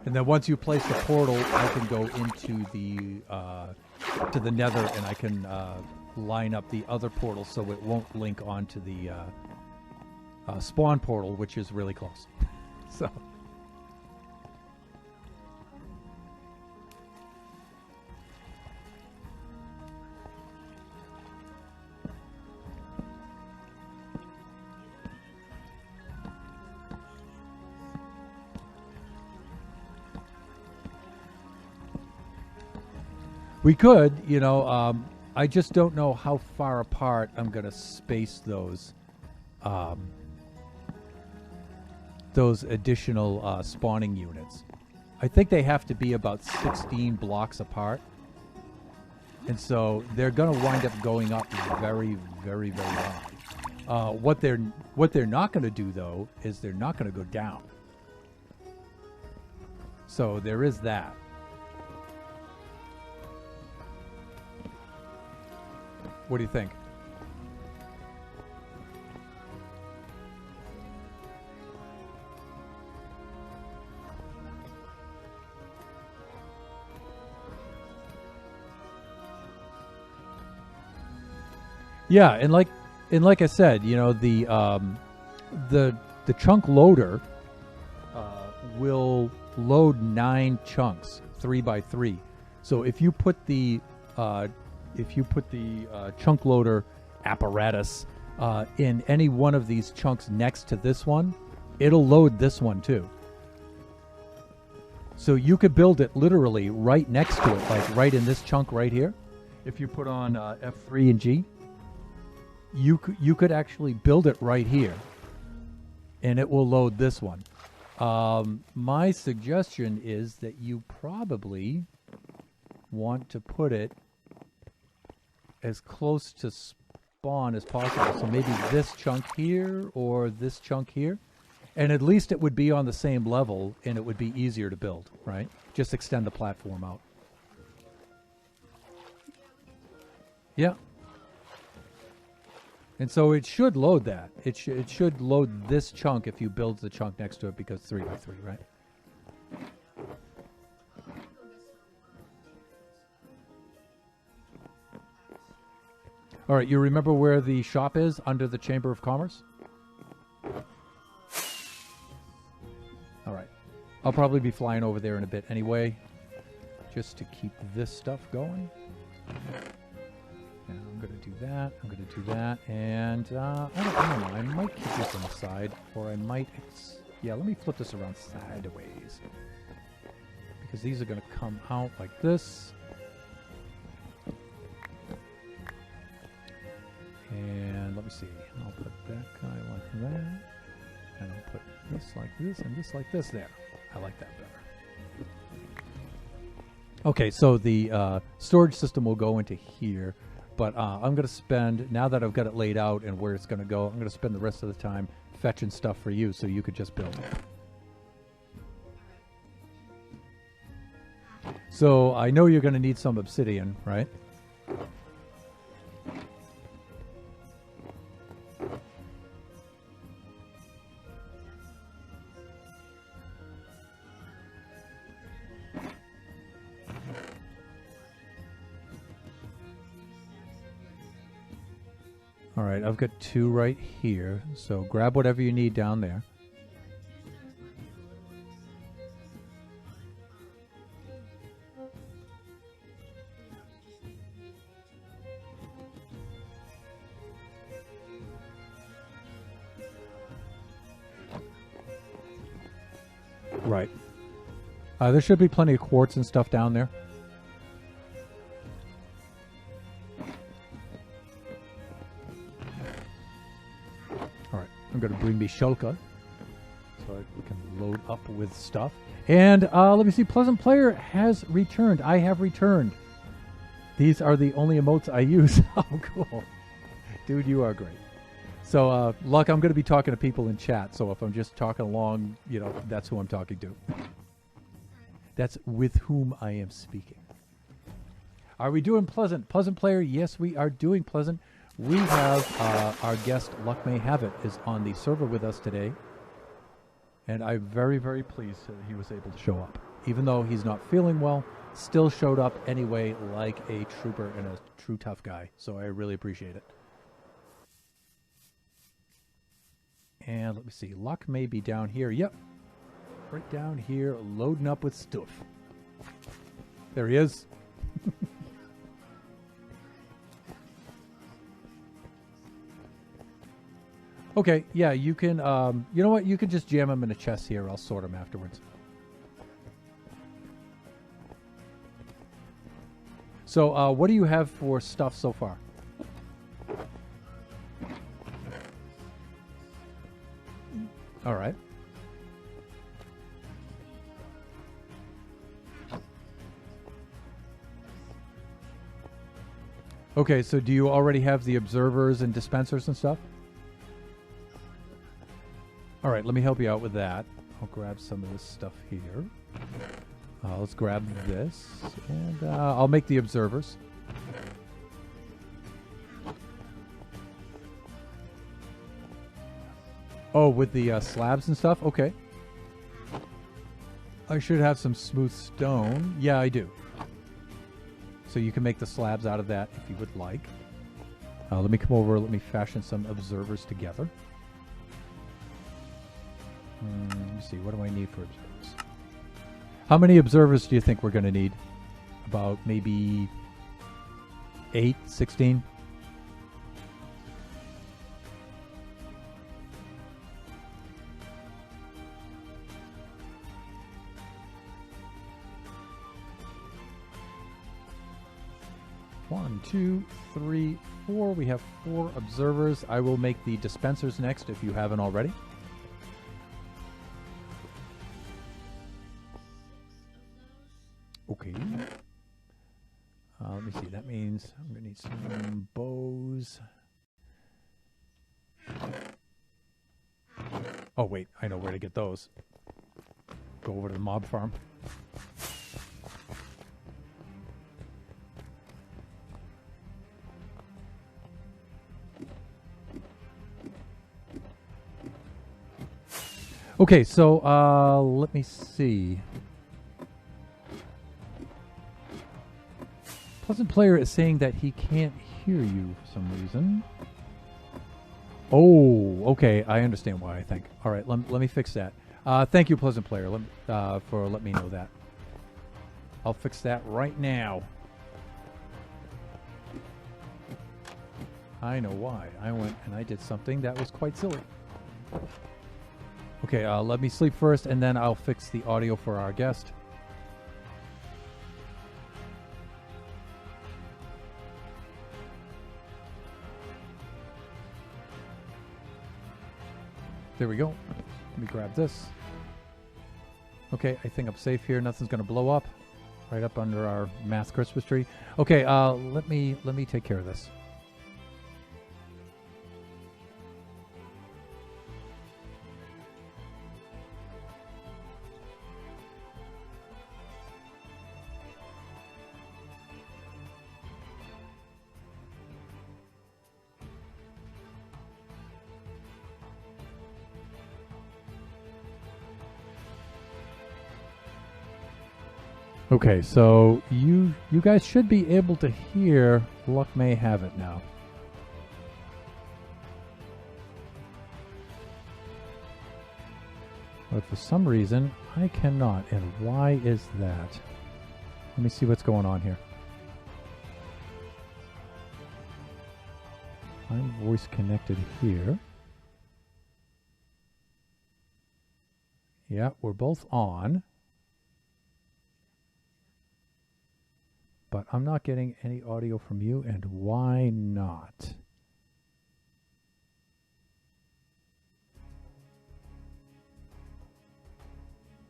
And then once you place the portal, I can go into the to the Nether, and I can line up the other portal so it won't link onto the spawn portal, which is really close. So. We could, you know, I just don't know how far apart I'm going to space those additional spawning units. I think they have to be about 16 blocks apart. And so they're going to wind up going up very, very, very high. What they're not going to do, though, is they're not going to go down. So there is that. What do you think? Yeah, and like I said, you know, the chunk loader will load 9 chunks, 3 by 3. So if you put the chunk loader apparatus in any one of these chunks next to this one, it'll load this one too. So you could build it literally right next to it, like right in this chunk right here. If you put on F3 and G, you could actually build it right here, and it will load this one. My suggestion is that you probably want to put it as close to spawn as possible. So maybe this chunk here or this chunk here. And at least it would be on the same level and it would be easier to build, right? Just extend the platform out. Yeah. And so it should load that. It should load this chunk if you build the chunk next to it because 3 by 3, right? All right, you remember where the shop is? Under the Chamber of Commerce? All right. I'll probably be flying over there in a bit anyway, just to keep this stuff going. And I'm going to do that. I'm going to do that. And I don't know. I might keep this on the side, or I might... yeah, let me flip this around sideways. Because these are going to come out like this. And let me see. I'll put that guy like that. And I'll put this like this and this like this there. I like that better. Okay, so the storage system will go into here. But I'm going to spend, now that I've got it laid out and where it's going to go, I'm going to spend the rest of the time fetching stuff for you so you could just build it. So I know you're going to need some obsidian, right? All right, I've got 2 right here, so grab whatever you need down there. Right. There should be plenty of quartz and stuff down there. All right, I'm going to bring me shulker so I can load up with stuff. And let me see, Pleasant Player has returned. I have returned. These are the only emotes I use. Oh, cool. Dude, you are great. So, Luck, I'm going to be talking to people in chat, so if I'm just talking along, you know, that's who I'm talking to. That's with whom I am speaking. Are we doing Pleasant? Pleasant Player, yes, we are doing Pleasant. We have our guest, Luck May Have It, is on the server with us today. And I'm very, very pleased that he was able to show up. Even though he's not feeling well, still showed up anyway like a trooper and a true tough guy. So I really appreciate it. And let me see. Luck may be down here. Yep. Right down here, loading up with stuff. There he is. Okay, yeah, you can, you know what? You can just jam them in a chest here. I'll sort them afterwards. So, what do you have for stuff so far? All right. Okay, so do you already have the observers and dispensers and stuff? All right, let me help you out with that. I'll grab some of this stuff here. Let's grab this, and I'll make the observers. Oh, with the slabs and stuff? Okay. I should have some smooth stone. Yeah, I do. So you can make the slabs out of that if you would like. Let me come over. Let me fashion some observers together. Let me see. What do I need for observers? How many observers do you think we're going to need? About maybe 8, 16? One, two, three, four. We have 4 observers. I will make the dispensers next if you haven't already. Okay. Let me see. That means I'm going to need some bows. Oh, wait. I know where to get those. Go over to the mob farm. Okay, so let me see. Pleasant Player is saying that he can't hear you for some reason. Oh, okay. I understand why, I think. All right, let me fix that. Thank you, Pleasant Player, for letting me know that. I'll fix that right now. I know why. I went and I did something that was quite silly. Okay, let me sleep first, and then I'll fix the audio for our guest. There we go. Let me grab this. Okay, I think I'm safe here. Nothing's going to blow up. Right up under our mass Christmas tree. Okay, let me take care of this. Okay, so you guys should be able to hear Luck May Have It now. But for some reason, I cannot. And why is that? Let me see what's going on here. I'm voice connected here. Yeah, we're both on. But I'm not getting any audio from you, and why not?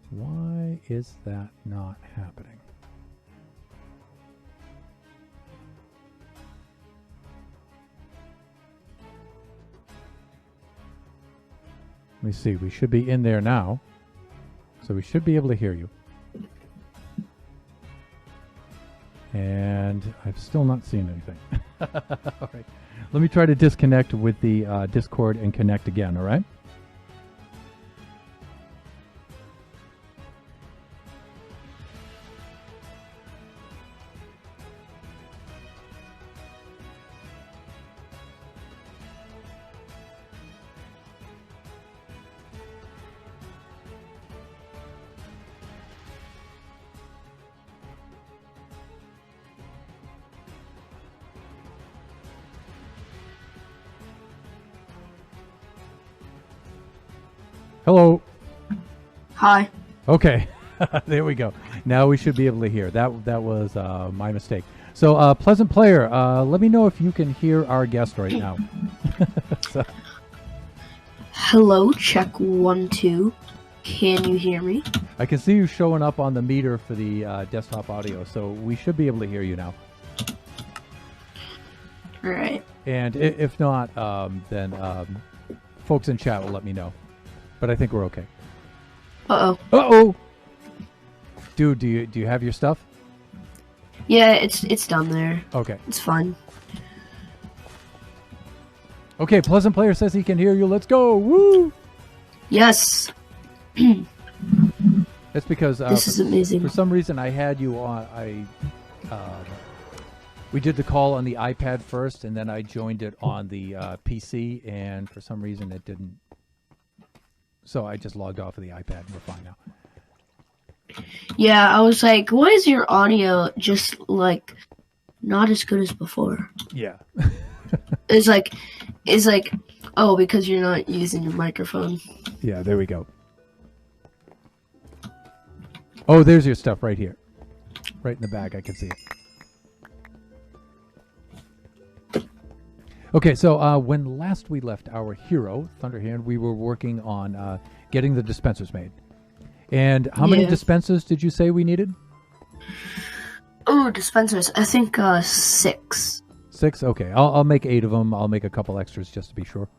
Why is that not happening? Let me see. We should be in there now. So we should be able to hear you. And I've still not seen anything. All right. Let me try to disconnect with the Discord and connect again, all right? Hello. Hi. Okay. There we go. Now we should be able to hear. That was my mistake. So, Pleasant Player, let me know if you can hear our guest right now. So, Hello, check 1 2. Can you hear me? I can see you showing up on the meter for the desktop audio, so we should be able to hear you now. All right. And if not, then folks in chat will let me know. But I think we're okay. Uh-oh. Uh-oh! Dude, do you have your stuff? Yeah, it's done there. Okay. It's fine. Okay, Pleasant Player says he can hear you. Let's go! Woo! Yes. That's because This is amazing. for some reason I had you on. We did the call on the iPad first, and then I joined it on the PC, and for some reason it didn't. So I just logged off of the iPad, and we're fine now. Yeah, I was like, why is your audio just like not as good as before? Yeah. It's like, oh, because you're not using your microphone. Yeah, there we go. Oh, there's your stuff right here. Right in the bag, I can see it. Okay, so when last we left our hero, Thunderhand, we were working on getting the dispensers made. And how many dispensers did you say we needed? Oh, dispensers. I think 6. 6? Okay, I'll make 8 of them. I'll make a couple extras just to be sure.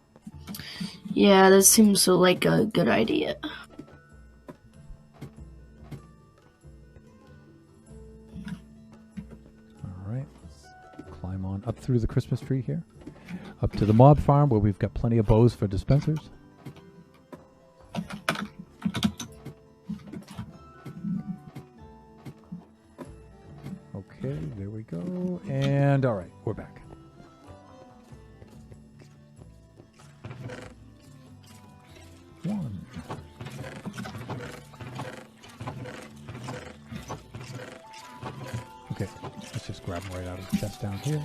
Yeah, that seems like a good idea. All right, let's climb on up through the Christmas tree here. Up to the mob farm where we've got plenty of bows for dispensers. Okay, there we go. And all right, we're back. One. Okay, let's just grab them right out of the chest down here.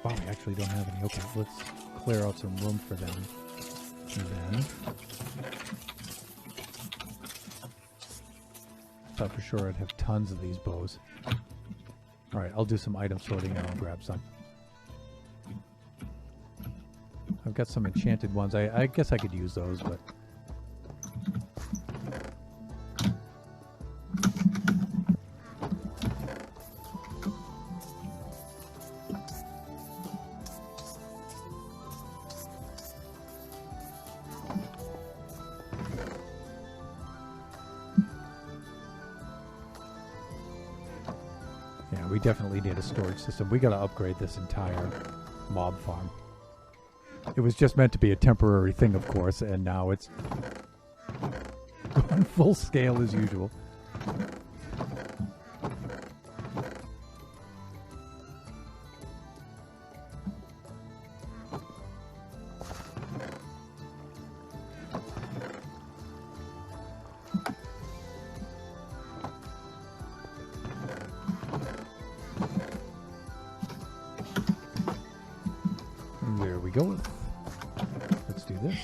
Wow, we actually don't have any. Okay, let's clear out some room for them. And then thought for sure I'd have tons of these bows. All right, I'll do some item sorting and I'll grab some. I've got some enchanted ones. I guess I could use those, but yeah, we definitely need a storage system. We got to upgrade this entire mob farm. It was just meant to be a temporary thing, of course, and now it's going full scale as usual. There we go. Let's do this.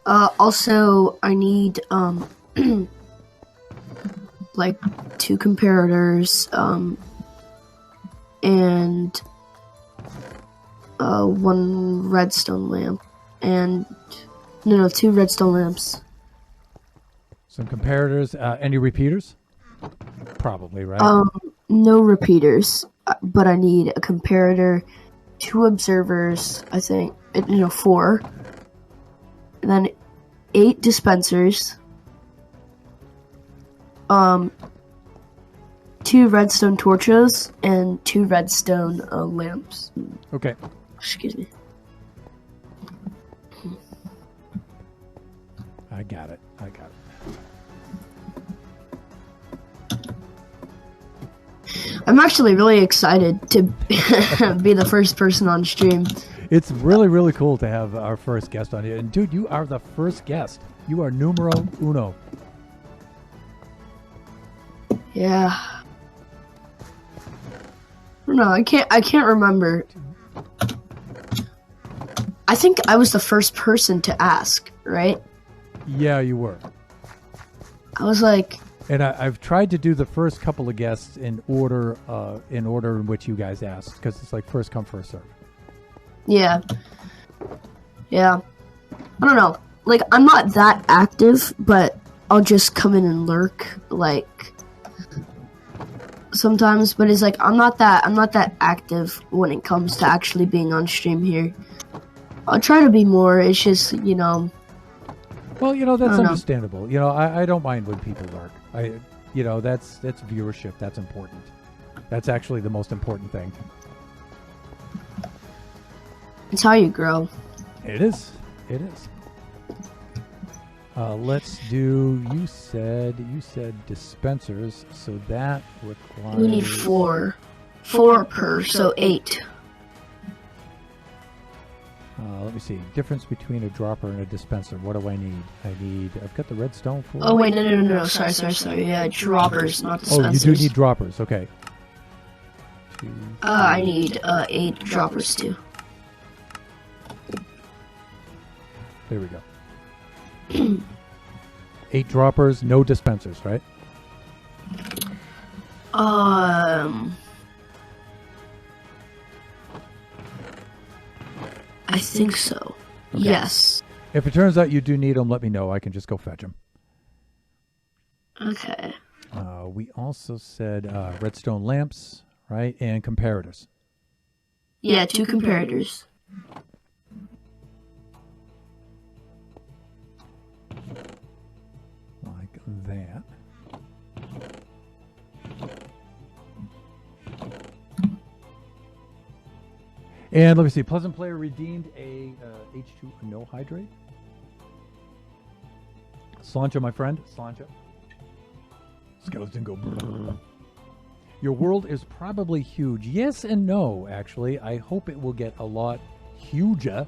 Also, I need like 2 comparators, and 1 redstone lamp, and no, 2 redstone lamps. Some comparators. Any repeaters? Probably, right? No repeaters, but I need a comparator, 2 observers, I think, 4, and then 8 dispensers, 2 redstone torches, and 2 redstone lamps. Okay. Excuse me. I got it. I'm actually really excited to be the first person on stream. It's really, really cool to have our first guest on here. And dude, you are the first guest. You are numero uno. Yeah. I don't know. I can't remember. I think I was the first person to ask, right? Yeah, you were. I was like, And I've tried to do the first couple of guests in order in which you guys asked, because it's like first come, first serve. yeah. I don't know. Like, I'm not that active, but I'll just come in and lurk, like, sometimes. But it's like I'm not that active when it comes to actually being on stream here. I'll try to be more. It's just, Well, that's understandable. I don't mind when people lurk. That's viewership. That's important. That's actually the most important thing. It's how you grow. It is. Let's do. You said dispensers, so that requires. We need 4 per, so 8. Let me see. Difference between a dropper and a dispenser. What do I need? I've got the redstone for. Oh wait, no. Sorry. Yeah, droppers, not dispensers. Oh, you do need droppers. Okay. I need 8 droppers too. There we go. 8 droppers, no dispensers, right? I think so. Okay. Yes. If it turns out you do need them, let me know. I can just go fetch them. Okay. We also said redstone lamps, right? And comparators. Yeah, 2 comparators. Like that. And let me see. Pleasant Player redeemed a H2 no hydrate. Slancha, my friend. Slancha. Skeleton go. Brrr. Your world is probably huge. Yes and no, actually. I hope it will get a lot huger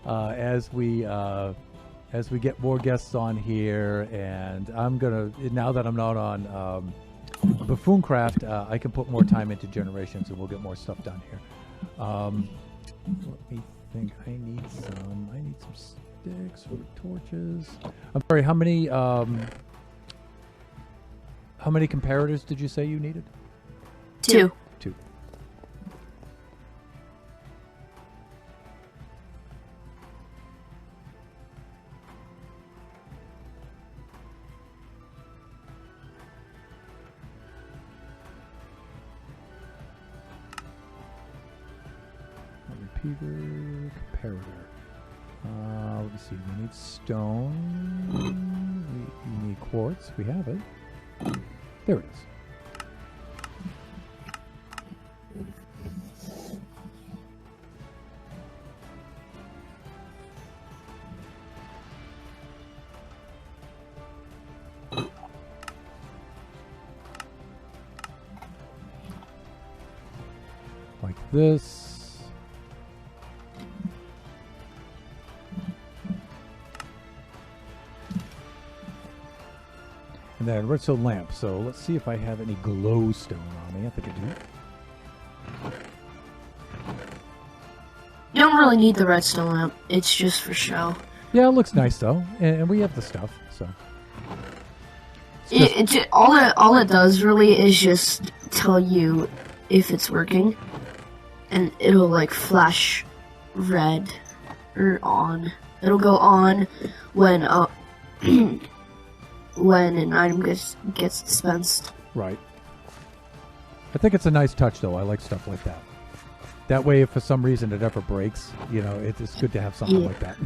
as we get more guests on here. And I'm gonna, now that I'm not on Buffooncraft, I can put more time into generations and we'll get more stuff done here. Let me think. I need some sticks for torches. I'm sorry, how many comparators did you say you needed? 2. 2. Repeater, comparator. Let me see. We need stone. We need quartz. We have it. There it is. Like this. And then redstone lamp. So let's see if I have any glowstone on me. I think I don't really need the redstone lamp. It's just for show. Yeah, it looks nice though, and we have the stuff, so. All it does really is just tell you if it's working, and it'll like flash red or on. It'll go on when when an item gets dispensed. Right. I think it's a nice touch though. I like stuff like that. That way, if for some reason it ever breaks, you know, it's good to have something like that.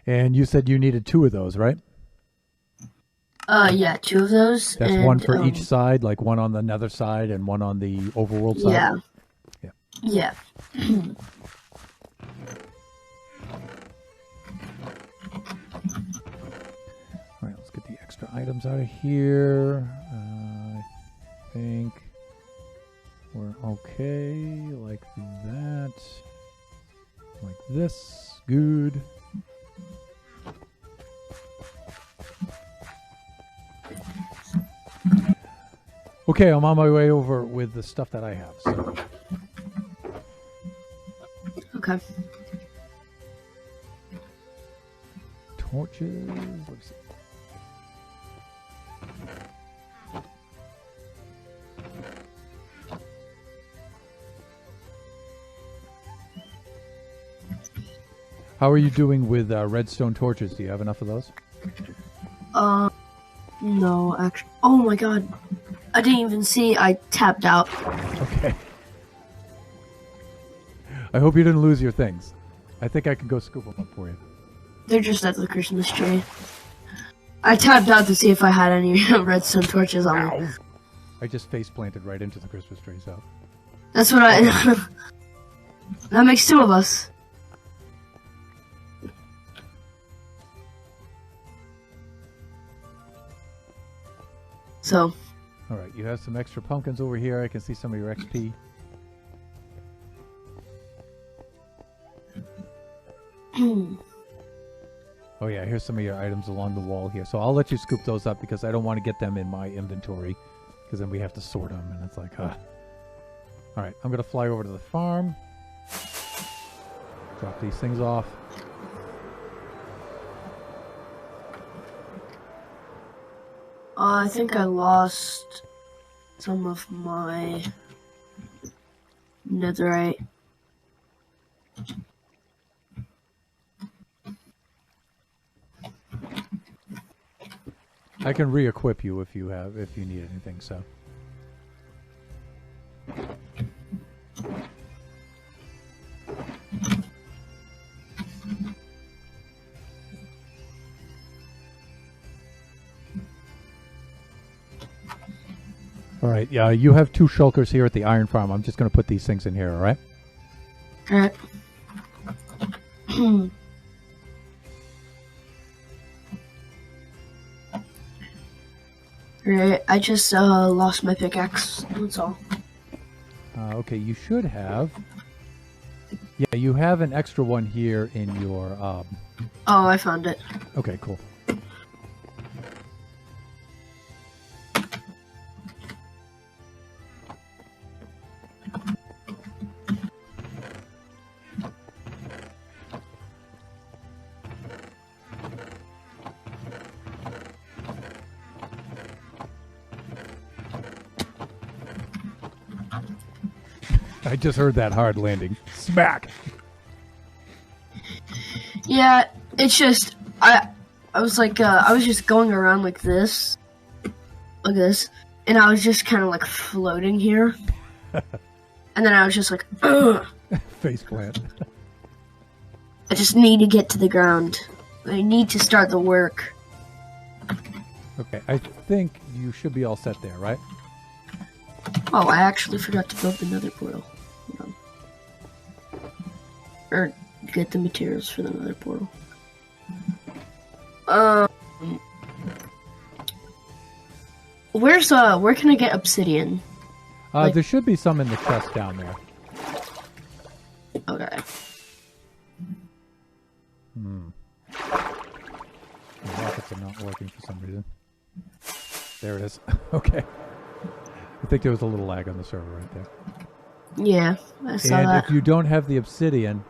And you said you needed 2 of those, right? Yeah, 2 of those. That's one for each side, like one on the nether side and one on the overworld side? Yeah. All right, let's get the extra items out of here. I think we're okay, like that. Like this, good. Okay, I'm on my way over with the stuff that I have. So. Okay. Torches. Let's see. How are you doing with redstone torches? Do you have enough of those? No, actually. Oh my god. I didn't even see. I tapped out. Okay. I hope you didn't lose your things. I think I can go scoop them up for you. They're just at the Christmas tree. I tapped out to see if I had any redstone torches on me. I just face planted right into the Christmas tree, so. That's what I... That makes 2 of us. So. All right, you have some extra pumpkins over here. I can see some of your XP. Oh yeah, here's some of your items along the wall here. So I'll let you scoop those up because I don't want to get them in my inventory because then we have to sort them and it's like, All right, I'm going to fly over to the farm. Drop these things off. I think I lost some of my netherite. I can re-equip you if you need anything, so. All right, yeah, you have 2 shulkers here at the iron farm. I'm just going to put these things in here, all right? All right. Right, I just lost my pickaxe, that's all. Okay, you should have. Yeah, you have an extra one here in your... Oh, I found it. Okay, cool. I just heard that hard landing. Smack! Yeah, it's just, I was like, I was just going around like this, and I was just kind of like floating here, and then I was just like, ugh. Faceplant. I just need to get to the ground. I need to start the work. Okay, I think you should be all set there, right? Oh, I actually forgot to build the Nether Portal. Or get the materials for the Nether Portal. Where can I get obsidian? There should be some in the chest down there. Okay. The rockets are not working for some reason. There it is. Okay. I think there was a little lag on the server right there. Yeah, I saw And that. if you don't have the obsidian,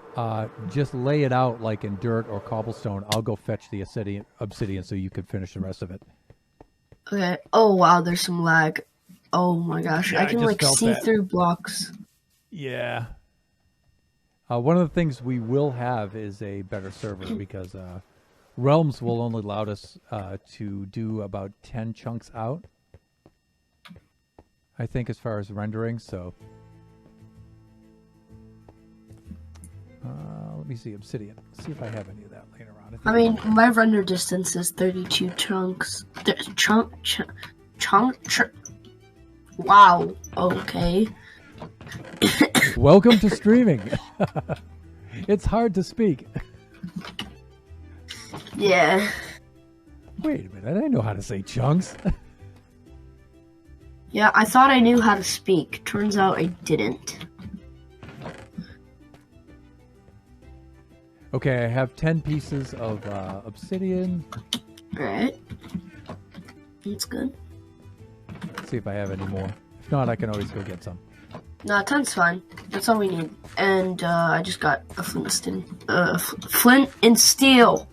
just lay it out like in dirt or cobblestone. I'll go fetch the obsidian so you can finish the rest of it. Okay. Oh wow, there's some lag. Oh my gosh, Yeah, I can just like felt see that. through blocks. Yeah. One of the things we will have is a better server because Realms will only allow us to do about 10 chunks out, I think, as far as rendering. So let me see obsidian. See if I have any of that laying around. I mean, my render distance is 32 chunks. Wow. Okay. Welcome to streaming. It's hard to speak. Yeah. Wait a minute, I know how to say chunks. Yeah, I thought I knew how to speak. Turns out I didn't. Okay, I have 10 pieces of obsidian. Alright. That's good. Let's see if I have any more. If not, I can always go get some. No, 10's fine. That's all we need. And I just got a flint and steel.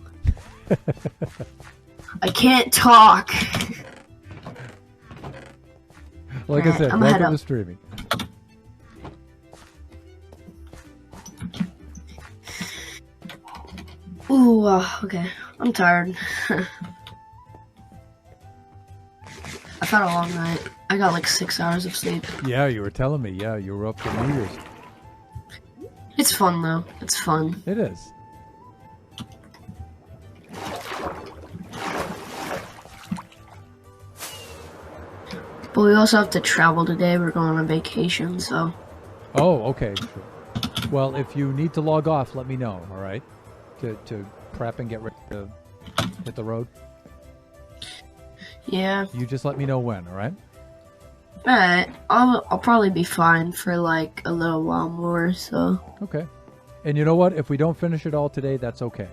I can't talk. Like I said, I'm gonna head welcome to up. streaming. Ooh, okay. I'm tired. I've had a long night. I got like 6 hours of sleep. Yeah, you were telling me. Yeah, you were up to New Year's. It's fun though. It's fun. It is. But we also have to travel today. We're going on vacation, so. Oh, okay. Sure. Well, if you need to log off, let me know, all right? To prep and get ready to hit the road. Yeah. You just let me know when, all right? Alright. I'll probably be fine for like a little while more, so. Okay. And you know what? If we don't finish it all today, that's okay.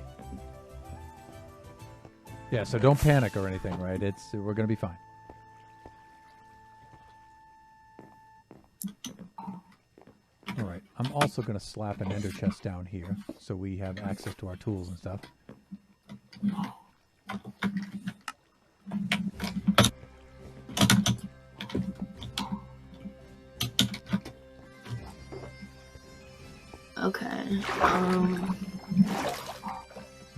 Yeah, so don't panic or anything, right? We're going to be fine. All right. I'm also going to slap an ender chest down here so we have access to our tools and stuff. Okay.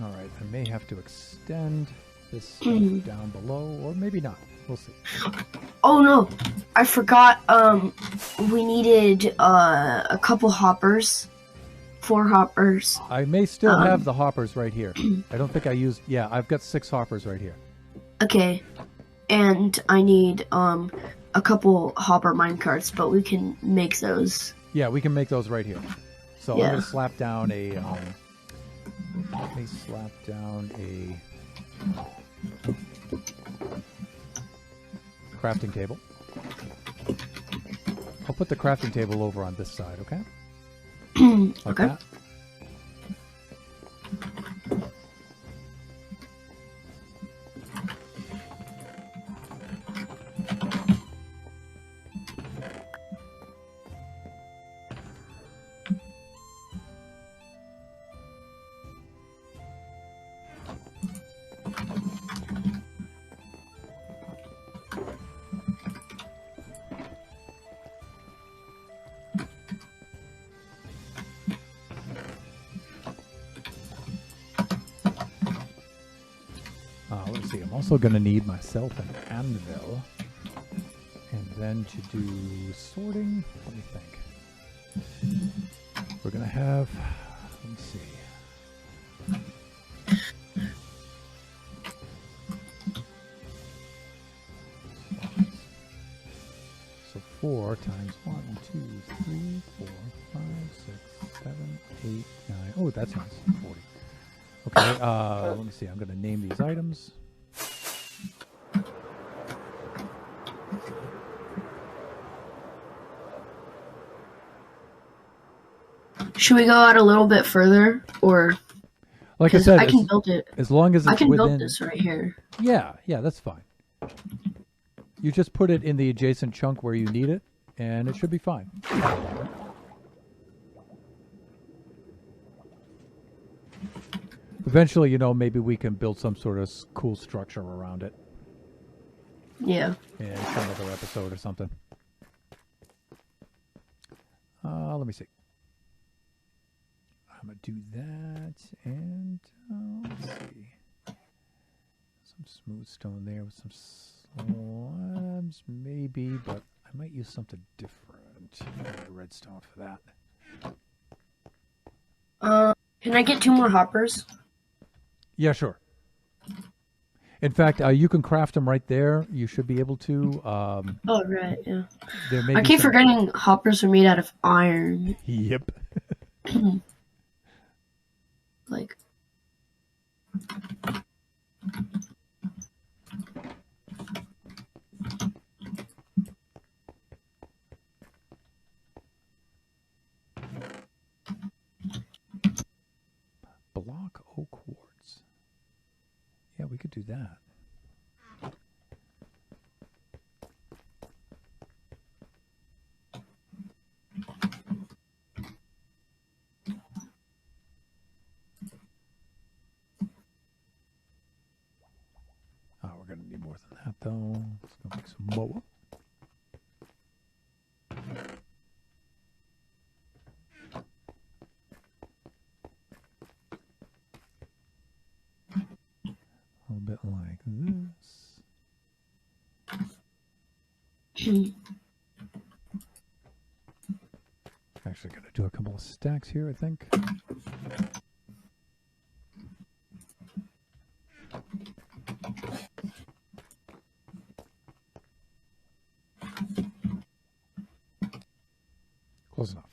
All right. I may have to extend this stuff down below, or maybe not. We'll see. Oh no, I forgot. We needed a couple hoppers, 4 hoppers. I may still have the hoppers right here. I don't think I used. Yeah, I've got 6 hoppers right here. Okay, and I need a couple hopper minecarts, but we can make those. Yeah, we can make those right here. So Yeah. I'm gonna slap down a. Let me slap down a crafting table. I'll put the crafting table over on this side, okay? Like Okay. that. Let's see, I'm also going to need myself an anvil. And then to do sorting, let me think. We're going to have, let me see. So 4 times 1, 2, 3, 4, 5, 6, 7, 8, 9. Oh, that's nice. 40. Okay, let me see. I'm going to name these items. Should we go out a little bit further, or? Like I 'Cause said, I can build it. as long as it's I can within. build this right here. Yeah, that's fine. You just put it in the adjacent chunk where you need it, and it should be fine. Eventually, you know, maybe we can build some sort of cool structure around it. Yeah. In some other episode or something. Let me see. I'm going to do that, and let's see. Some smooth stone there with some slabs, maybe, but I might use something different. Redstone for that. Can I get 2 more hoppers? Yeah, sure. In fact, you can craft them right there. You should be able to. Oh, right, yeah. There may I be keep forgetting hoppers are made out of iron. Yep. Like... Block oak quartz. Yeah, we could do that. Oh, we're going to need more than that, though. Let's go make some more. A little bit like this. Actually, going to do a couple of stacks here, I think. Close enough.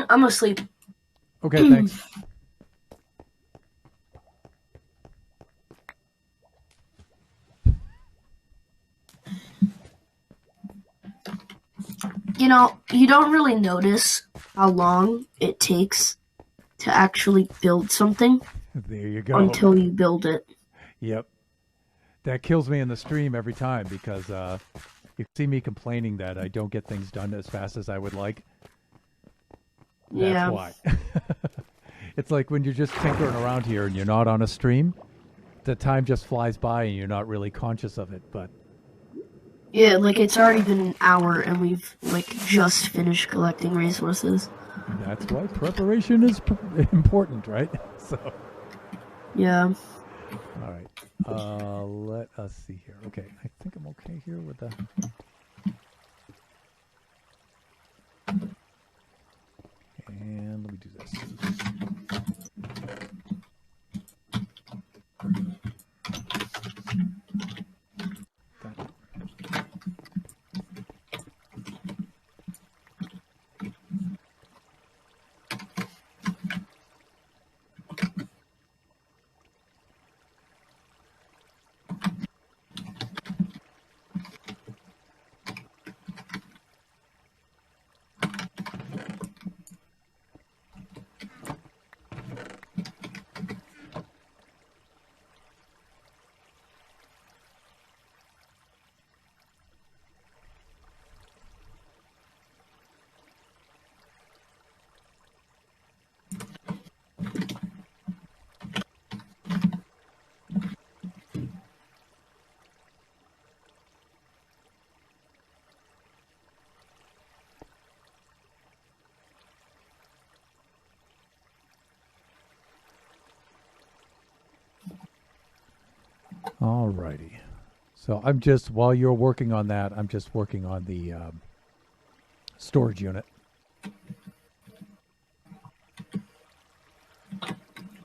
I'm asleep. Okay, thanks. You know, you don't really notice how long it takes to actually build something There you go. until you build it. Yep. That kills me in the stream every time because you see me complaining that I don't get things done as fast as I would like. That's why. It's like when you're just tinkering around here and you're not on a stream, the time just flies by and you're not really conscious of it. But yeah, like it's already been an hour and we've like just finished collecting resources. That's why preparation is important, right? So. Yeah. All right. Let us see here. Okay, I think I'm okay here with the. And let me do this. That. Alrighty. So I'm just, while you're working on that, I'm just working on the storage unit.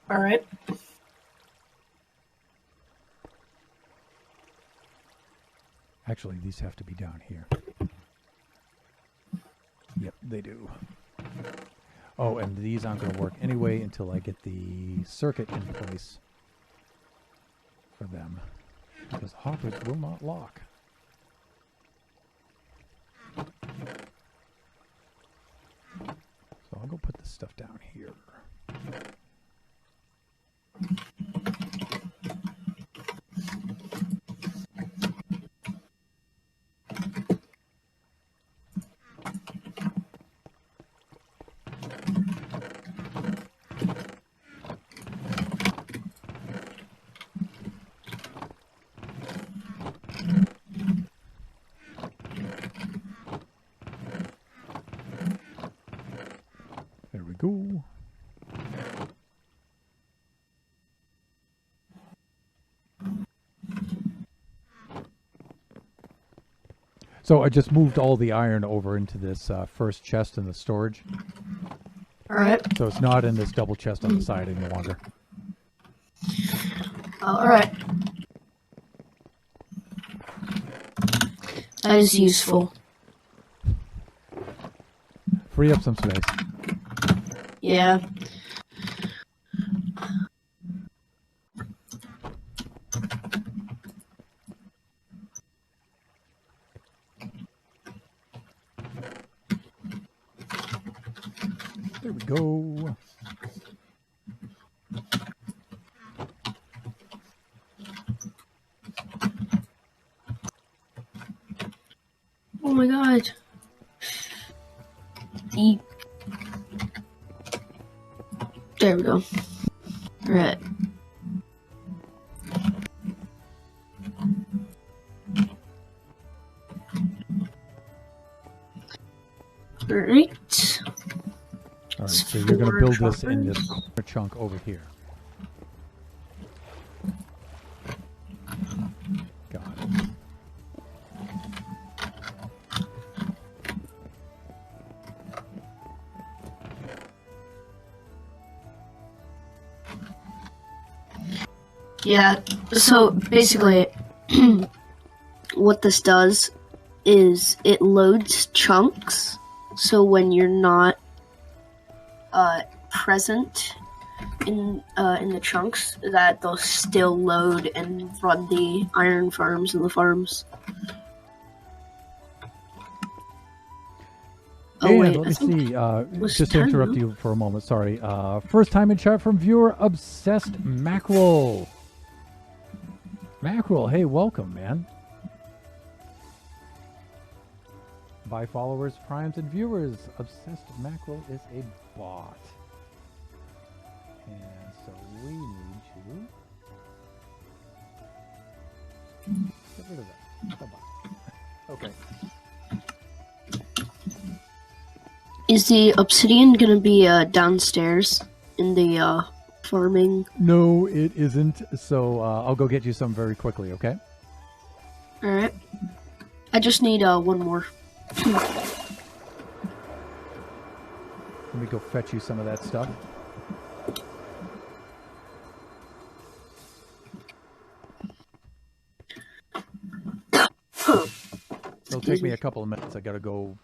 All right. Actually, these have to be down here. Yep, they do. Oh, and these aren't going to work anyway until I get the circuit in place for them. Because hoppers will not lock. So I'll go put this stuff down here. There we go. So I just moved all the iron over into this first chest in the storage. All right. So it's not in this double chest on the side any longer. All right. That is useful. Free up some space. Yeah. There we go. Oh my god. There we go. Right. Right. All right, so you're going to build this in this corner chunk over here. Got it. Yeah, so basically, what this does is it loads chunks, so when you're not present in the chunks, that they'll still load and run the iron farms and the farms. And let me see, just to interrupt you for a moment, sorry. First time in chat from viewer Obsessed Mackerel. Mackerel, hey, welcome, man. By followers, primes, and viewers, Obsessed Mackerel is a bot. And so we need to get rid of that. The bot. Okay. Is the obsidian gonna be downstairs in the farming? No, it isn't. So I'll go get you some very quickly, okay? Alright. I just need one more. Let me go fetch you some of that stuff. It'll take me a couple of minutes. I gotta go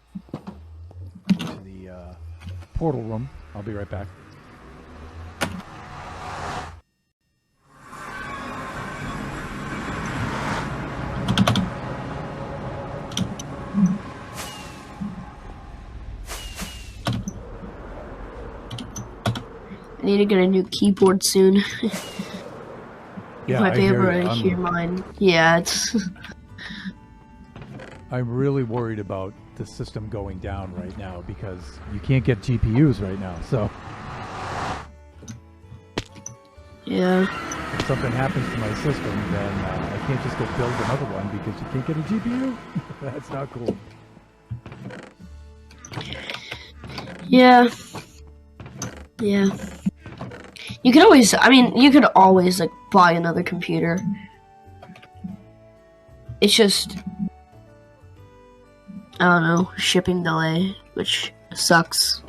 to the portal room. I'll be right back. I need to get a new keyboard soon. Yeah, might I be able hear to you. hear mine. Yeah, it's. I'm really worried about the system going down right now because you can't get GPUs right now. So Yeah. if something happens to my system, then I can't just go build another one because you can't get a GPU. That's not cool. Yeah. Yeah. You could always, I mean, you could always, like, buy another computer. It's just, I don't know, shipping delay, which sucks.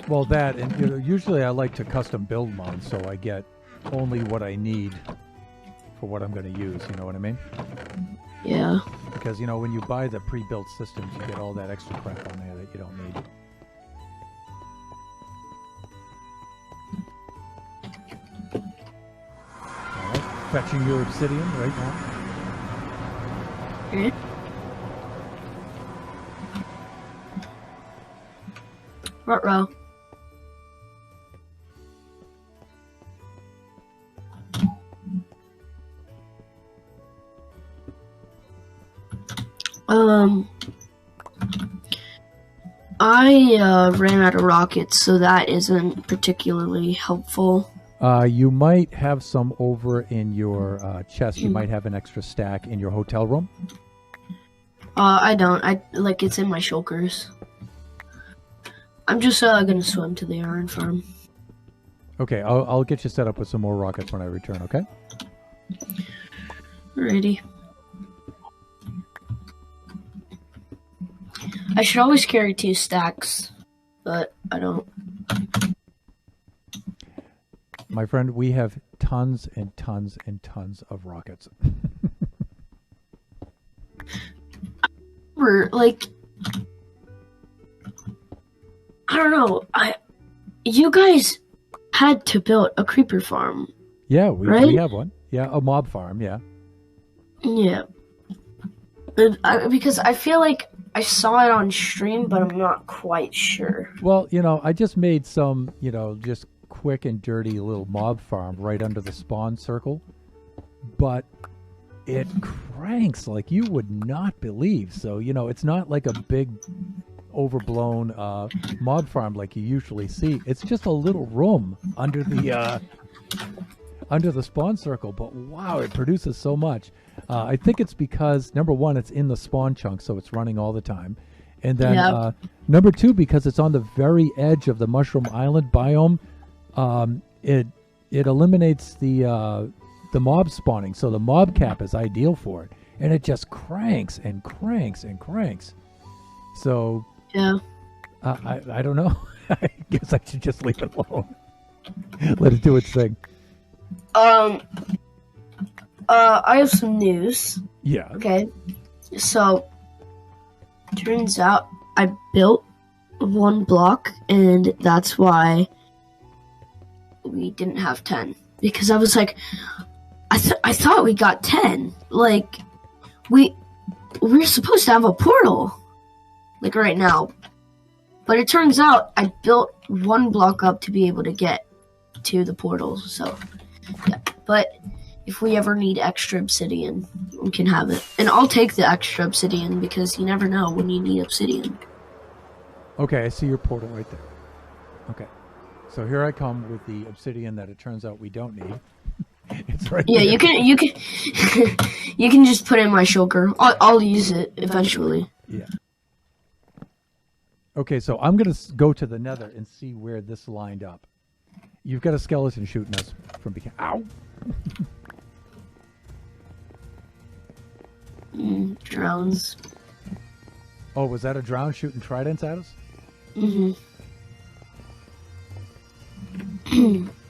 Well, that, and usually I like to custom build mine, so I get only what I need for what I'm going to use, you know what I mean? Yeah. Because, when you buy the pre-built systems, you get all that extra crap on there that you don't need. Alright, fetching your obsidian right now. Okay. Ruh-roh. I ran out of rockets, so that isn't particularly helpful. You might have some over in your chest. You might have an extra stack in your hotel room. I don't. It's in my shulkers. I'm just gonna swim to the iron farm. Okay, I'll get you set up with some more rockets when I return, okay? Alrighty. I should always carry 2 stacks, but I don't. My friend, we have tons and tons and tons of rockets. I don't know. You guys had to build a creeper farm. Yeah, right? We have one. Yeah, a mob farm, yeah. Yeah. Because I feel like I saw it on stream, but I'm not quite sure. Well, I just made some, just quick and dirty little mob farm right under the spawn circle. But it cranks like you would not believe. So, it's not like a big overblown mob farm like you usually see. It's just a little room under the spawn circle, but wow, it produces so much. I think it's because number one, it's in the spawn chunk, so it's running all the time, and then number two, because it's on the very edge of the Mushroom Island biome. It eliminates the mob spawning, so the mob cap is ideal for it, and it just cranks and cranks and cranks. So yeah, I don't know. I guess I should just leave it alone. Let it do its thing. I have some news. Yeah. Okay. So, turns out I built 1 block, and that's why we didn't have 10. Because I was like, I thought we got 10. Like, we're supposed to have a portal, like right now. But it turns out I built 1 block up to be able to get to the portals. So, yeah. But if we ever need extra obsidian, we can have it. And I'll take the extra obsidian because you never know when you need obsidian. Okay, I see your portal right there. Okay. So here I come with the obsidian that it turns out we don't need. It's right there. You can you can just put it in my shulker. I'll use it eventually. Yeah. Okay, so I'm going to go to the Nether and see where this lined up. You've got a skeleton shooting us from behind. Ow! Drones. Oh, was that a drone shooting tridents at us? Mm-hmm.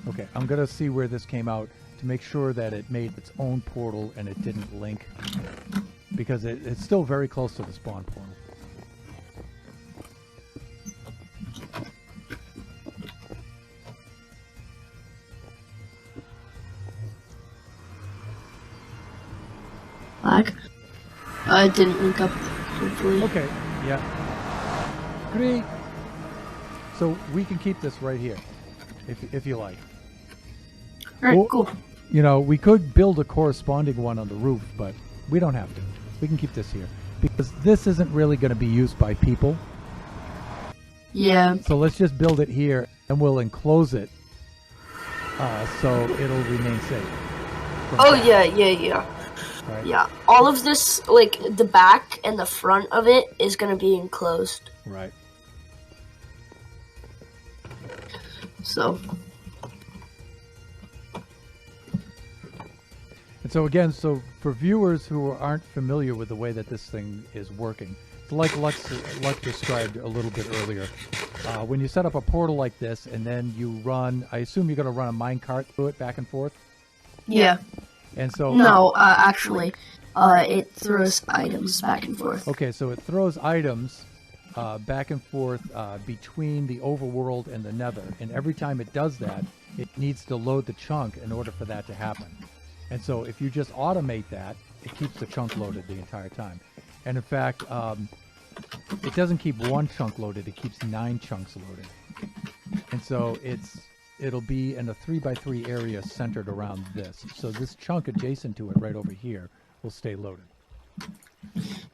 Okay, I'm going to see where this came out to make sure that it made its own portal and it didn't link. Because it's still very close to the spawn portal. Lag. It didn't link up, hopefully. Okay, yeah. Great. So we can keep this right here, if you like. Alright, cool. We could build a corresponding one on the roof, but we don't have to. We can keep this here. Because this isn't really going to be used by people. Yeah. So let's just build it here, and we'll enclose it so it'll remain safe. Oh, yeah. Right? Yeah, all of this, like, the back and the front of it is going to be enclosed. Right. So. And so again, so for viewers who aren't familiar with the way that this thing is working, it's like Lux described a little bit earlier. When you set up a portal like this, and then you run, I assume you're going to run a minecart through it back and forth? Yeah. And so... No, actually, it throws items back and forth. Okay, so it throws items back and forth between the overworld and the nether. And every time it does that, it needs to load the chunk in order for that to happen. And so if you just automate that, it keeps the chunk loaded the entire time. And in fact, it doesn't keep one chunk loaded, it keeps 9 chunks loaded. And so it'll be in a 3x3 area centered around this. So this chunk adjacent to it right over here will stay loaded.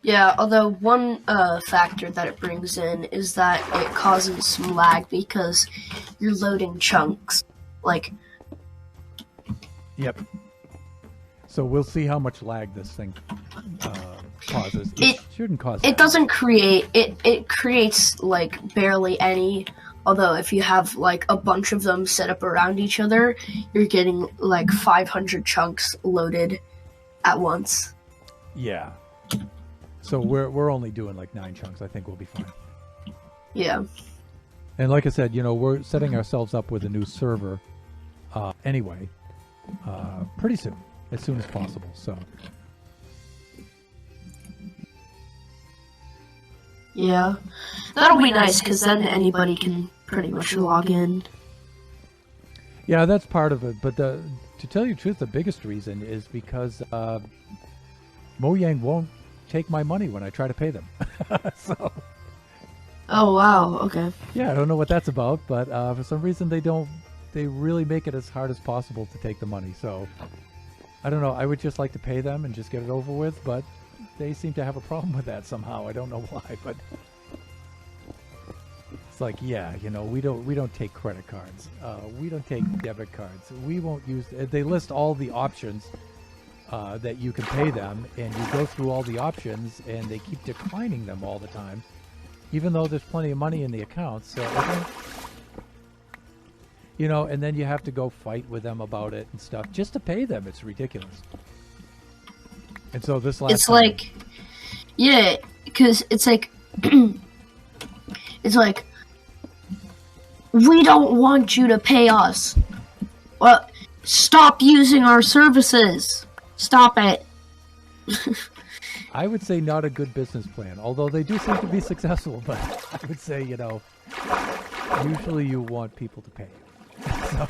Yeah, although one factor that it brings in is that it causes some lag because you're loading chunks. Like... Yep. So we'll see how much lag this thing causes. It shouldn't cause it doesn't create... It creates, like, barely any... Although if you have, like, a bunch of them set up around each other, you're getting, like, 500 chunks loaded at once. Yeah. So we're only doing, like, 9 chunks. I think we'll be fine. Yeah. And like I said, you know, we're setting ourselves up with a new server anyway pretty soon. As soon as possible, so... Yeah. That'll be nice, because then anybody can pretty much log in. Yeah, that's part of it. But to tell you the truth, the biggest reason is because Mojang won't take my money when I try to pay them. So... Oh, wow, okay. Yeah, I don't know what that's about, but for some reason they really make it as hard as possible to take the money, so... I don't know, I would just like to pay them and just get it over with, but they seem to have a problem with that somehow. I don't know why, but it's like, yeah, you know, we don't take credit cards. We don't take debit cards. We won't use... They list all the options that you can pay them, and you go through all the options, and they keep declining them all the time, even though there's plenty of money in the accounts. So, you know, and then you have to go fight with them about it and stuff just to pay them. It's ridiculous. And so this last it's time, like, yeah, because it's like, it's like, we don't want you to pay us. Well, stop using our services. Stop it. I would say not a good business plan, although they do seem to be successful, but I would say, you know, usually you want people to pay you. So,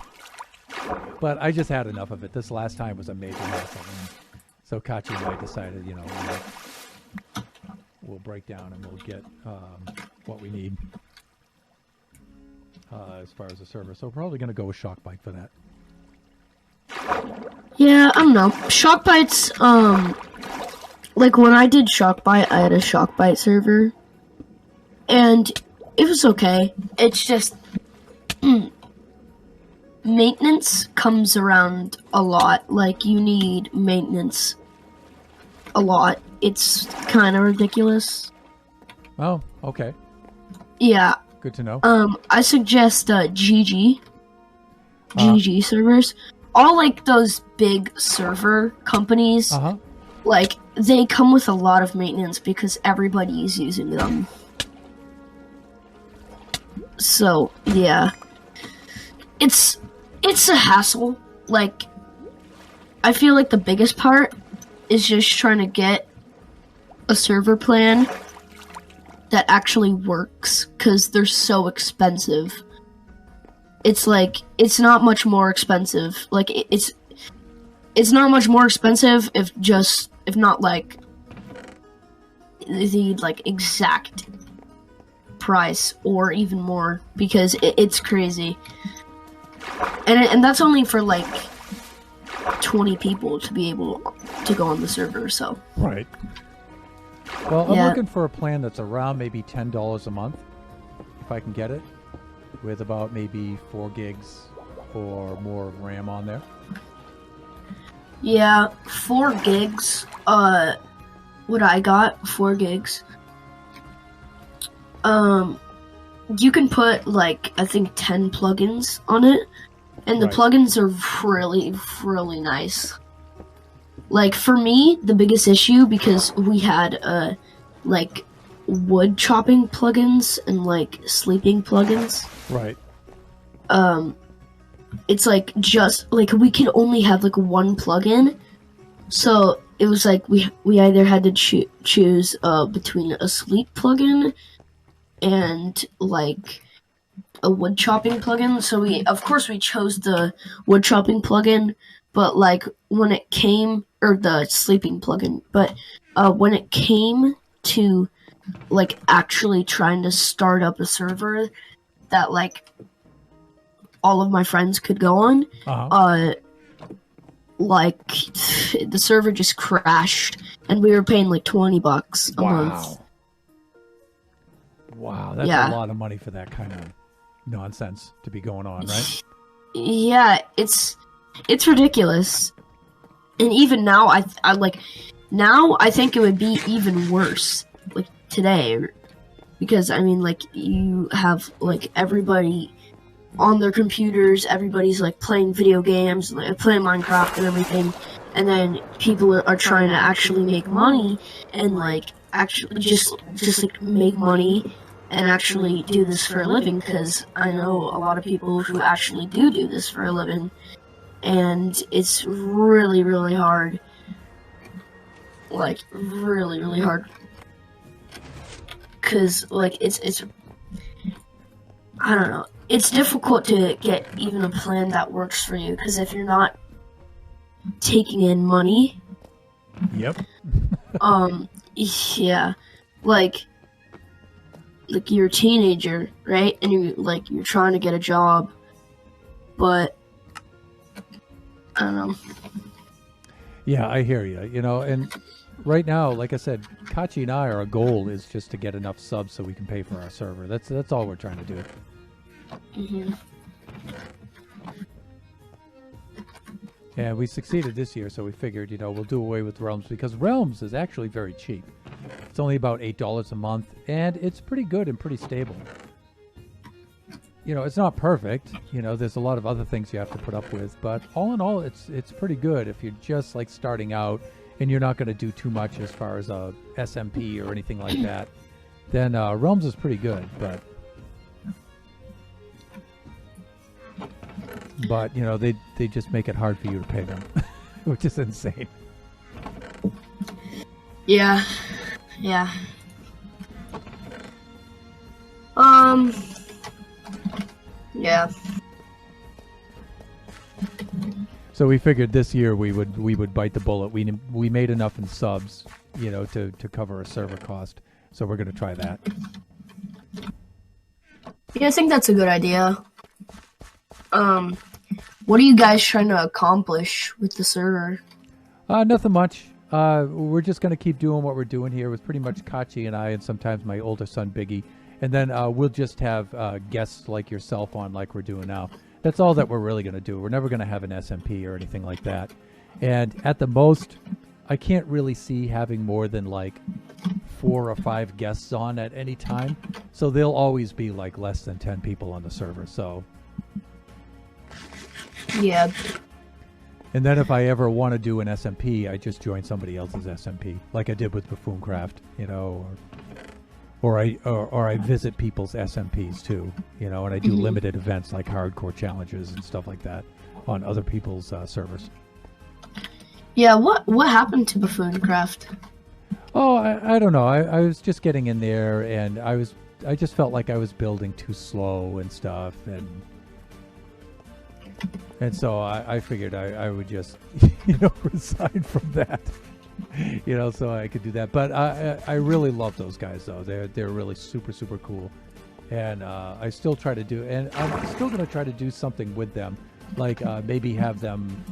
but I just had enough of it. This last time was a major hassle. So Kachi and I decided, you know, we'll break down and we'll get what we need as far as the server. So we're probably going to go with Shockbite for that. Yeah, I don't know. Shockbite's, like when I did Shockbite, I had a Shockbite server. And it was okay. It's just... maintenance comes around a lot. Like, you need maintenance a lot. It's kind of ridiculous. Oh, okay. Yeah. Good to know. I suggest GG servers. All, like, those big server companies, like, they come with a lot of maintenance because everybody is using them. So, yeah. It's a hassle. Like, I feel like the biggest part is just trying to get a server plan that actually works, because they're so expensive. It's like, it's not much more expensive. Like, it's not much more expensive if not like the like exact price or even more, because it's crazy. And that's only for like 20 people to be able to go on the server, so. Right. Well, I'm looking for a plan that's around maybe $10 a month, if I can get it, with about maybe 4 gigs or more of RAM on there. Yeah, 4 gigs. What I got, 4 gigs. You can put, like, I think 10 plugins on it, and the plugins are really, really nice. Like for me, the biggest issue, because we had like wood chopping plugins and like sleeping plugins. Right. It's like just like we could only have like one plugin, so it was like we either had to choose between a sleep plugin and like a wood chopping plugin. So we chose the wood chopping plugin, but like when it came, or the sleeping plugin, but when it came to like actually trying to start up a server that like all of my friends could go on, like the server just crashed and we were paying like $20 a month. Wow, that's a lot of money for that kind of nonsense to be going on, right? Yeah, it's ridiculous. And even now, I think it would be even worse, like today, because I mean, like you have like everybody on their computers, everybody's like playing video games, like playing Minecraft and everything, and then people are trying to actually make money and like actually just like make money and actually do this for a living, because I know a lot of people who actually do this for a living, and it's really, really hard. Like, really, really hard. Because, like, it's I don't know. It's difficult to get even a plan that works for you, because if you're not taking in money... Yep. Yeah. Like you're a teenager, right? And you're trying to get a job, but I don't know. Yeah, I hear you. You know, and right now, like I said, Kachi and I, our goal is just to get enough subs so we can pay for our server. That's all we're trying to do. Mm-hmm. And we succeeded this year, so we figured, you know, we'll do away with Realms, because Realms is actually very cheap. It's only about $8 a month, and it's pretty good and pretty stable. You know, it's not perfect. You know, there's a lot of other things you have to put up with, but all in all, it's pretty good if you're just like starting out and you're not going to do too much as far as a SMP or anything like that. Then Realms is pretty good, but you know, they just make it hard for you to pay them, which is insane. Yeah. Yeah. So we figured this year we would bite the bullet. We made enough in subs, you know, to cover a server cost. So we're going to try that. Yeah, I think that's a good idea. What are you guys trying to accomplish with the server? Nothing much. We're just going to keep doing what we're doing here with pretty much Kachi and I, and sometimes my older son Biggie. And then we'll just have guests like yourself on, like we're doing now. That's all that we're really going to do. We're never going to have an SMP or anything like that. And at the most, I can't really see having more than like 4 or 5 guests on at any time. So there'll always be like less than 10 people on the server. So yeah. And then if I ever want to do an SMP, I just join somebody else's SMP, like I did with Buffooncraft, you know, or I visit people's SMPs too, you know, and I do limited events like hardcore challenges and stuff like that on other people's servers. Yeah, what happened to Buffooncraft? Oh, I don't know. I was just getting in there, and I just felt like I was building too slow and stuff, and so I figured I would just, you know, resign from that, you know, so I could do that. But I really love those guys, though. They're really super, super cool. And I still try to do, and I'm still going to try to do something with them, like maybe have them,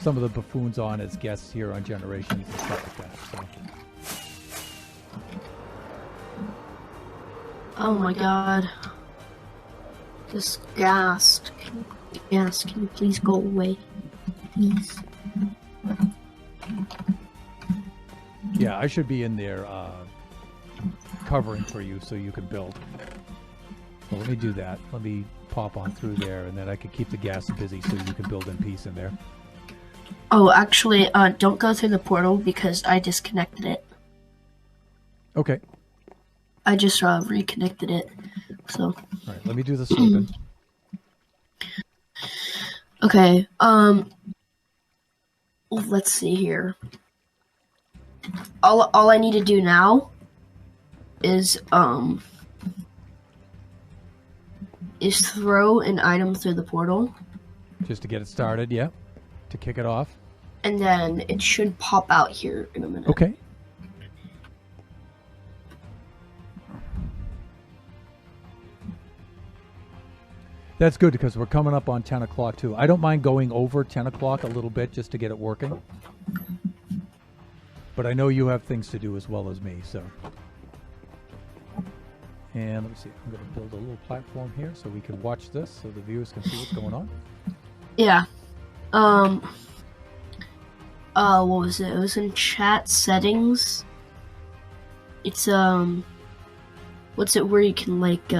some of the buffoons on as guests here on Generations and stuff like that. So. Oh my god. This gas. Yes, can you please go away? Please. Yeah, I should be in there covering for you so you can build. Well, let me do that. Let me pop on through there, and then I can keep the gas busy so you can build in peace in there. Oh, actually, don't go through the portal because I disconnected it. Okay. I just reconnected it. So. All right. Let me do the sleeping. Okay. Let's see here. All I need to do now is throw an item through the portal. Just to get it started, yeah. To kick it off. And then it should pop out here in a minute. Okay. That's good because we're coming up on 10 o'clock too. I don't mind going over 10 o'clock a little bit just to get it working. But I know you have things to do as well as me, so. And let me see. I'm going to build a little platform here so we can watch this so the viewers can see what's going on. Yeah. What was it? It was in chat settings. It's, what's it where you can, like,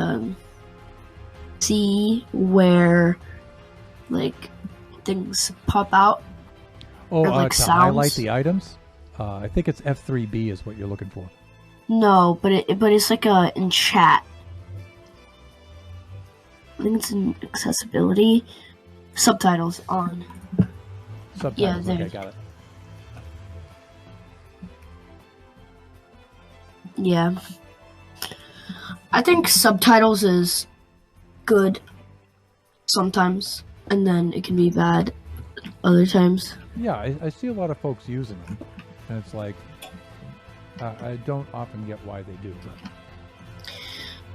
see where, like, things pop out? Oh, or, like, to sounds? highlight the items? I think it's F3B is what you're looking for. No, but it's like in chat. I think it's in accessibility. Subtitles on. Subtitles, yeah, okay, got it. Yeah. I think subtitles is good sometimes, and then it can be bad other times. Yeah, I see a lot of folks using them, and it's like, I don't often get why they do. But.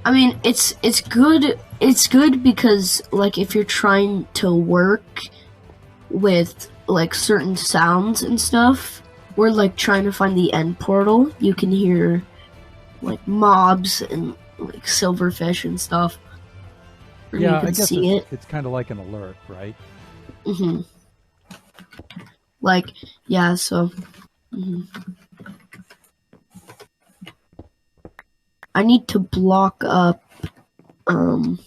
I mean, it's good. It's good because, like, if you're trying to work with, like, certain sounds and stuff, or, like, trying to find the end portal, you can hear, like, mobs and, like, silverfish and stuff. Or Yeah, you can I guess see it's kind of like an alert, right? Mm-hmm. Like, yeah, so. Mm-hmm. I need to block up the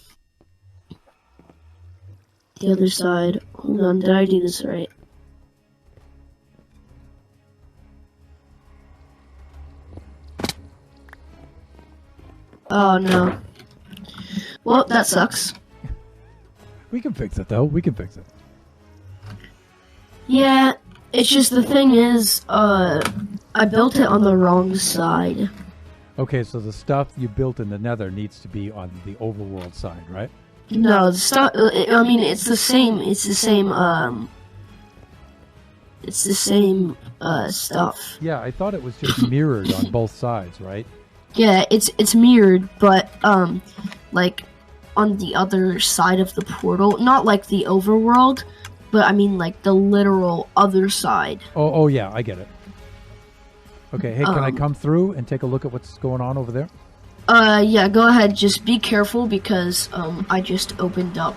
other side. Hold on, did I do this right? Oh no. Well, that sucks. We can fix it though. We can fix it. Yeah, it's just the thing is, I built it on the wrong side. Okay, so the stuff you built in the Nether needs to be on the overworld side, right? No, the stuff. I mean, it's the same. It's the same. It's the same stuff. Yeah, I thought it was just mirrored on both sides, right? Yeah, it's mirrored, but like on the other side of the portal, not like the overworld, but I mean like the literal other side. Oh yeah, I get it. Okay, hey, can I come through and take a look at what's going on over there? Yeah, go ahead. Just be careful because I just opened up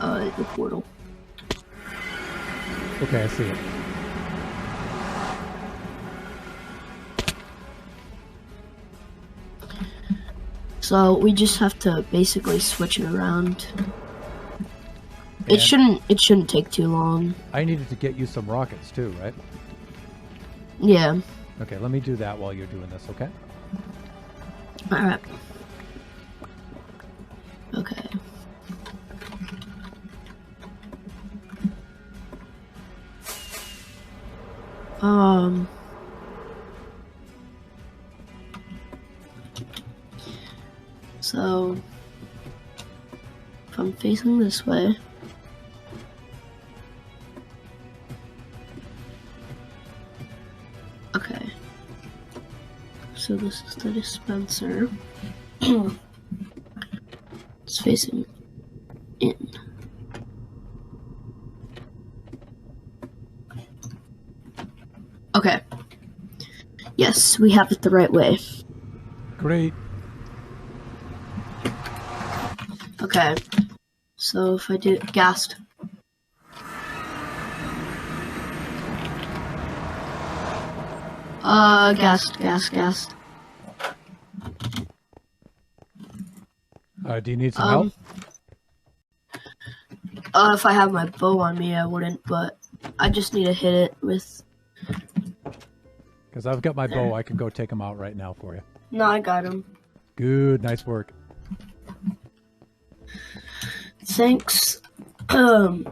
the portal. Okay, I see it. So we just have to basically switch it around. And It shouldn't take too long. I needed to get you some rockets too, right? Yeah. Okay, let me do that while you're doing this, okay? Alright. Okay. So if I'm facing this way, okay. So this is the dispenser. It's facing in. Okay. Yes, we have it the right way. Great. Okay. So if I do gassed. Gassed. Do you need some help? If I have my bow on me, I wouldn't, but I just need to hit it with... Because I've got my bow. I can go take them out right now for you. No, I got him. Good. Nice work. Thanks. I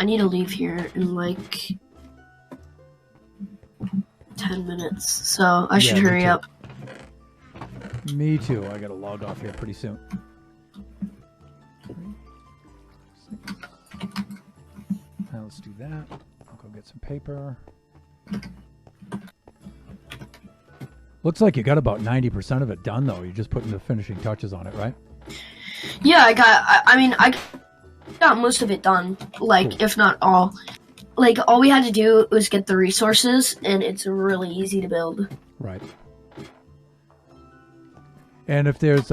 need to leave here in like 10 minutes, so I should hurry up. Me too. I gotta log off here pretty soon. 3, 6. Now let's do that. I'll go get some paper. Looks like you got about 90% of it done, though. You're just putting the finishing touches on it, right? Yeah, I got most of it done. Like, cool. If not all. Like, all we had to do was get the resources, and it's really easy to build. Right. And if there's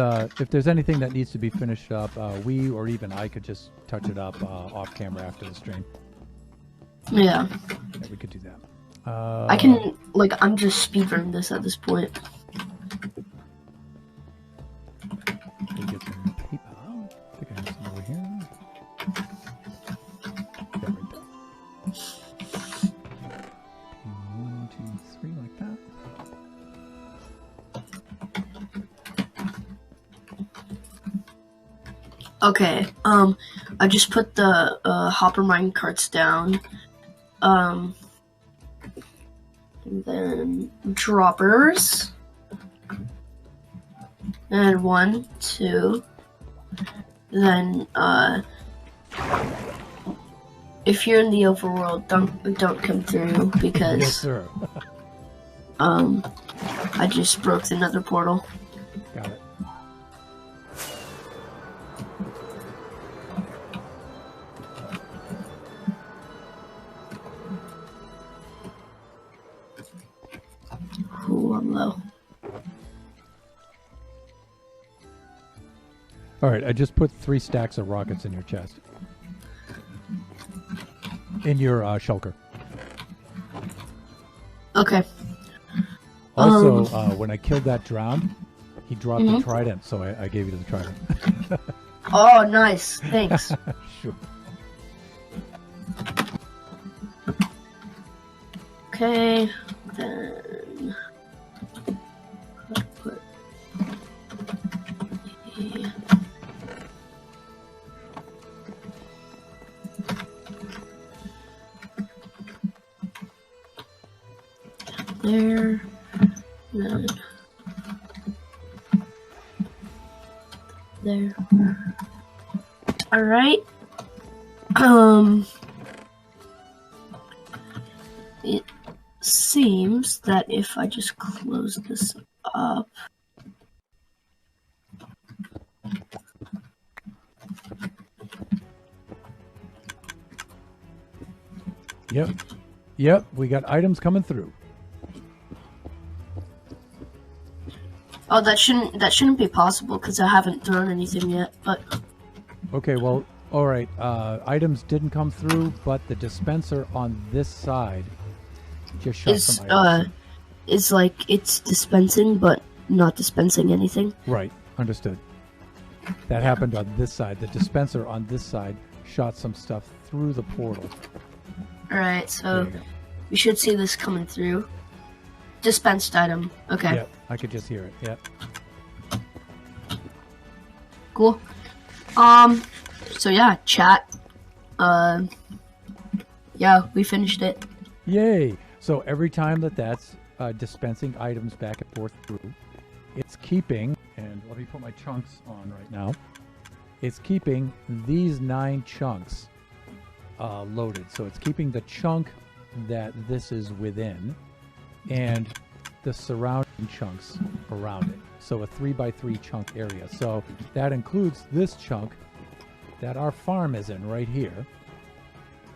anything that needs to be finished up, we or even I could just touch it up off camera after the stream. Yeah. We could do that. I can, like, I'm just speedrunning this at this point. We'll get some paper. I think I have some over here. Yeah, right there. 1, 2, 3, like that. Okay, I just put the hopper mine carts down. And then droppers. And 1, 2. Then if you're in the overworld, don't come through because yes, sir. I just broke the Nether Portal. Got it. Ooh, I'm low. All right, I just put 3 stacks of rockets in your chest. In your shulker. Okay. Also, when I killed that drowned, he dropped the trident, so I gave you the trident. Oh, nice. Thanks. Sure. Okay, then put there, then there. All right. It seems that if I just close this up. Yep, we got items coming through. Oh, that shouldn't be possible because I haven't thrown anything yet, but Okay, well, all right. Items didn't come through, but the dispenser on this side just shot some items. It's like it's dispensing, but not dispensing anything. Right, understood. That happened on this side. The dispenser on this side shot some stuff through the portal. Alright, so we should see this coming through. Dispensed item. Okay. Yep, I could just hear it. Yep. Cool. So yeah, chat. Yeah, we finished it. Yay! So every time that's dispensing items back and forth through, it's keeping, and let me put my chunks on right now, it's keeping these 9 chunks loaded. So it's keeping the chunk that this is within and the surrounding chunks around it. So a 3x3 chunk area. So that includes this chunk that our farm is in right here.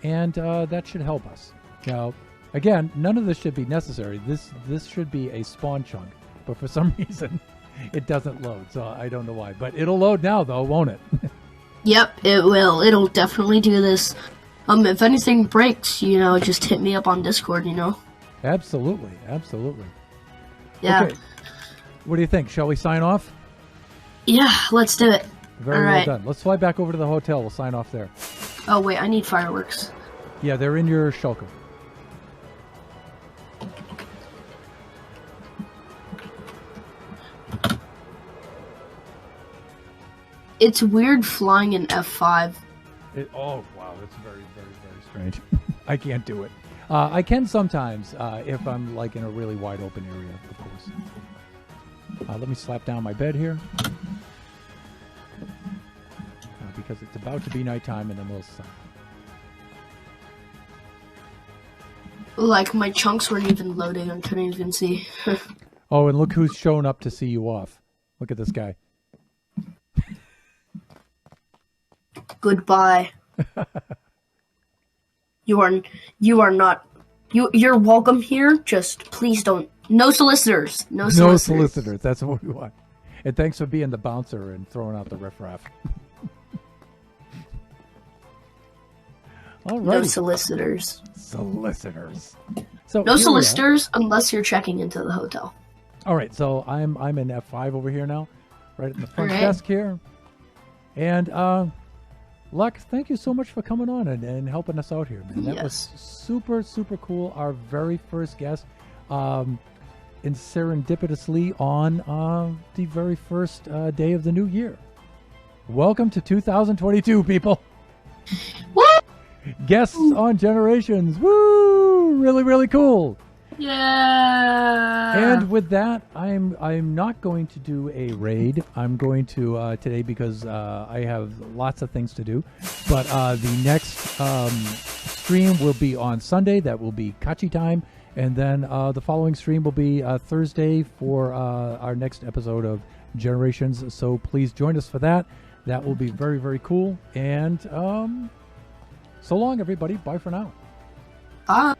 And that should help us. Now, again, none of this should be necessary. This should be a spawn chunk. But for some reason, it doesn't load. So I don't know why. But it'll load now, though, won't it? Yep, it will. It'll definitely do this. If anything breaks, just hit me up on Discord, Absolutely, absolutely. Yeah. Okay. What do you think? Shall we sign off? Yeah, let's do it. Very well done. Let's fly back over to the hotel. We'll sign off there. Oh wait, I need fireworks. Yeah, they're in your shulker. It's weird flying in F5. Oh, wow, that's very, very, very strange. I can't do it. I can sometimes if I'm like in a really wide open area, of course. Let me slap down my bed here. Because it's about to be nighttime and then we'll sun. Like, my chunks weren't even loading. I couldn't even see. Oh, and look who's showing up to see you off. Look at this guy. Goodbye. You're welcome here. Just please don't. No solicitors. No solicitors. That's what we want. And thanks for being the bouncer and throwing out the riffraff. All right. No solicitors. Solicitors. So no solicitors unless you're checking into the hotel. All right. So I'm in F5 over here now, right at the front desk here. And Luck, thank you so much for coming on and helping us out here, man. That was super, super cool. Our very first guest, and serendipitously on the very first day of the new year. Welcome to 2022, people. Woo! Guests on Generations. Woo! Really, really cool. Yeah. And with that, I'm not going to do a raid. I'm going to today because I have lots of things to do. But the next stream will be on Sunday. That will be Kachi time, and then the following stream will be Thursday for our next episode of Generations. So please join us for that. That will be very, very cool. And so long, everybody. Bye for now. Bye.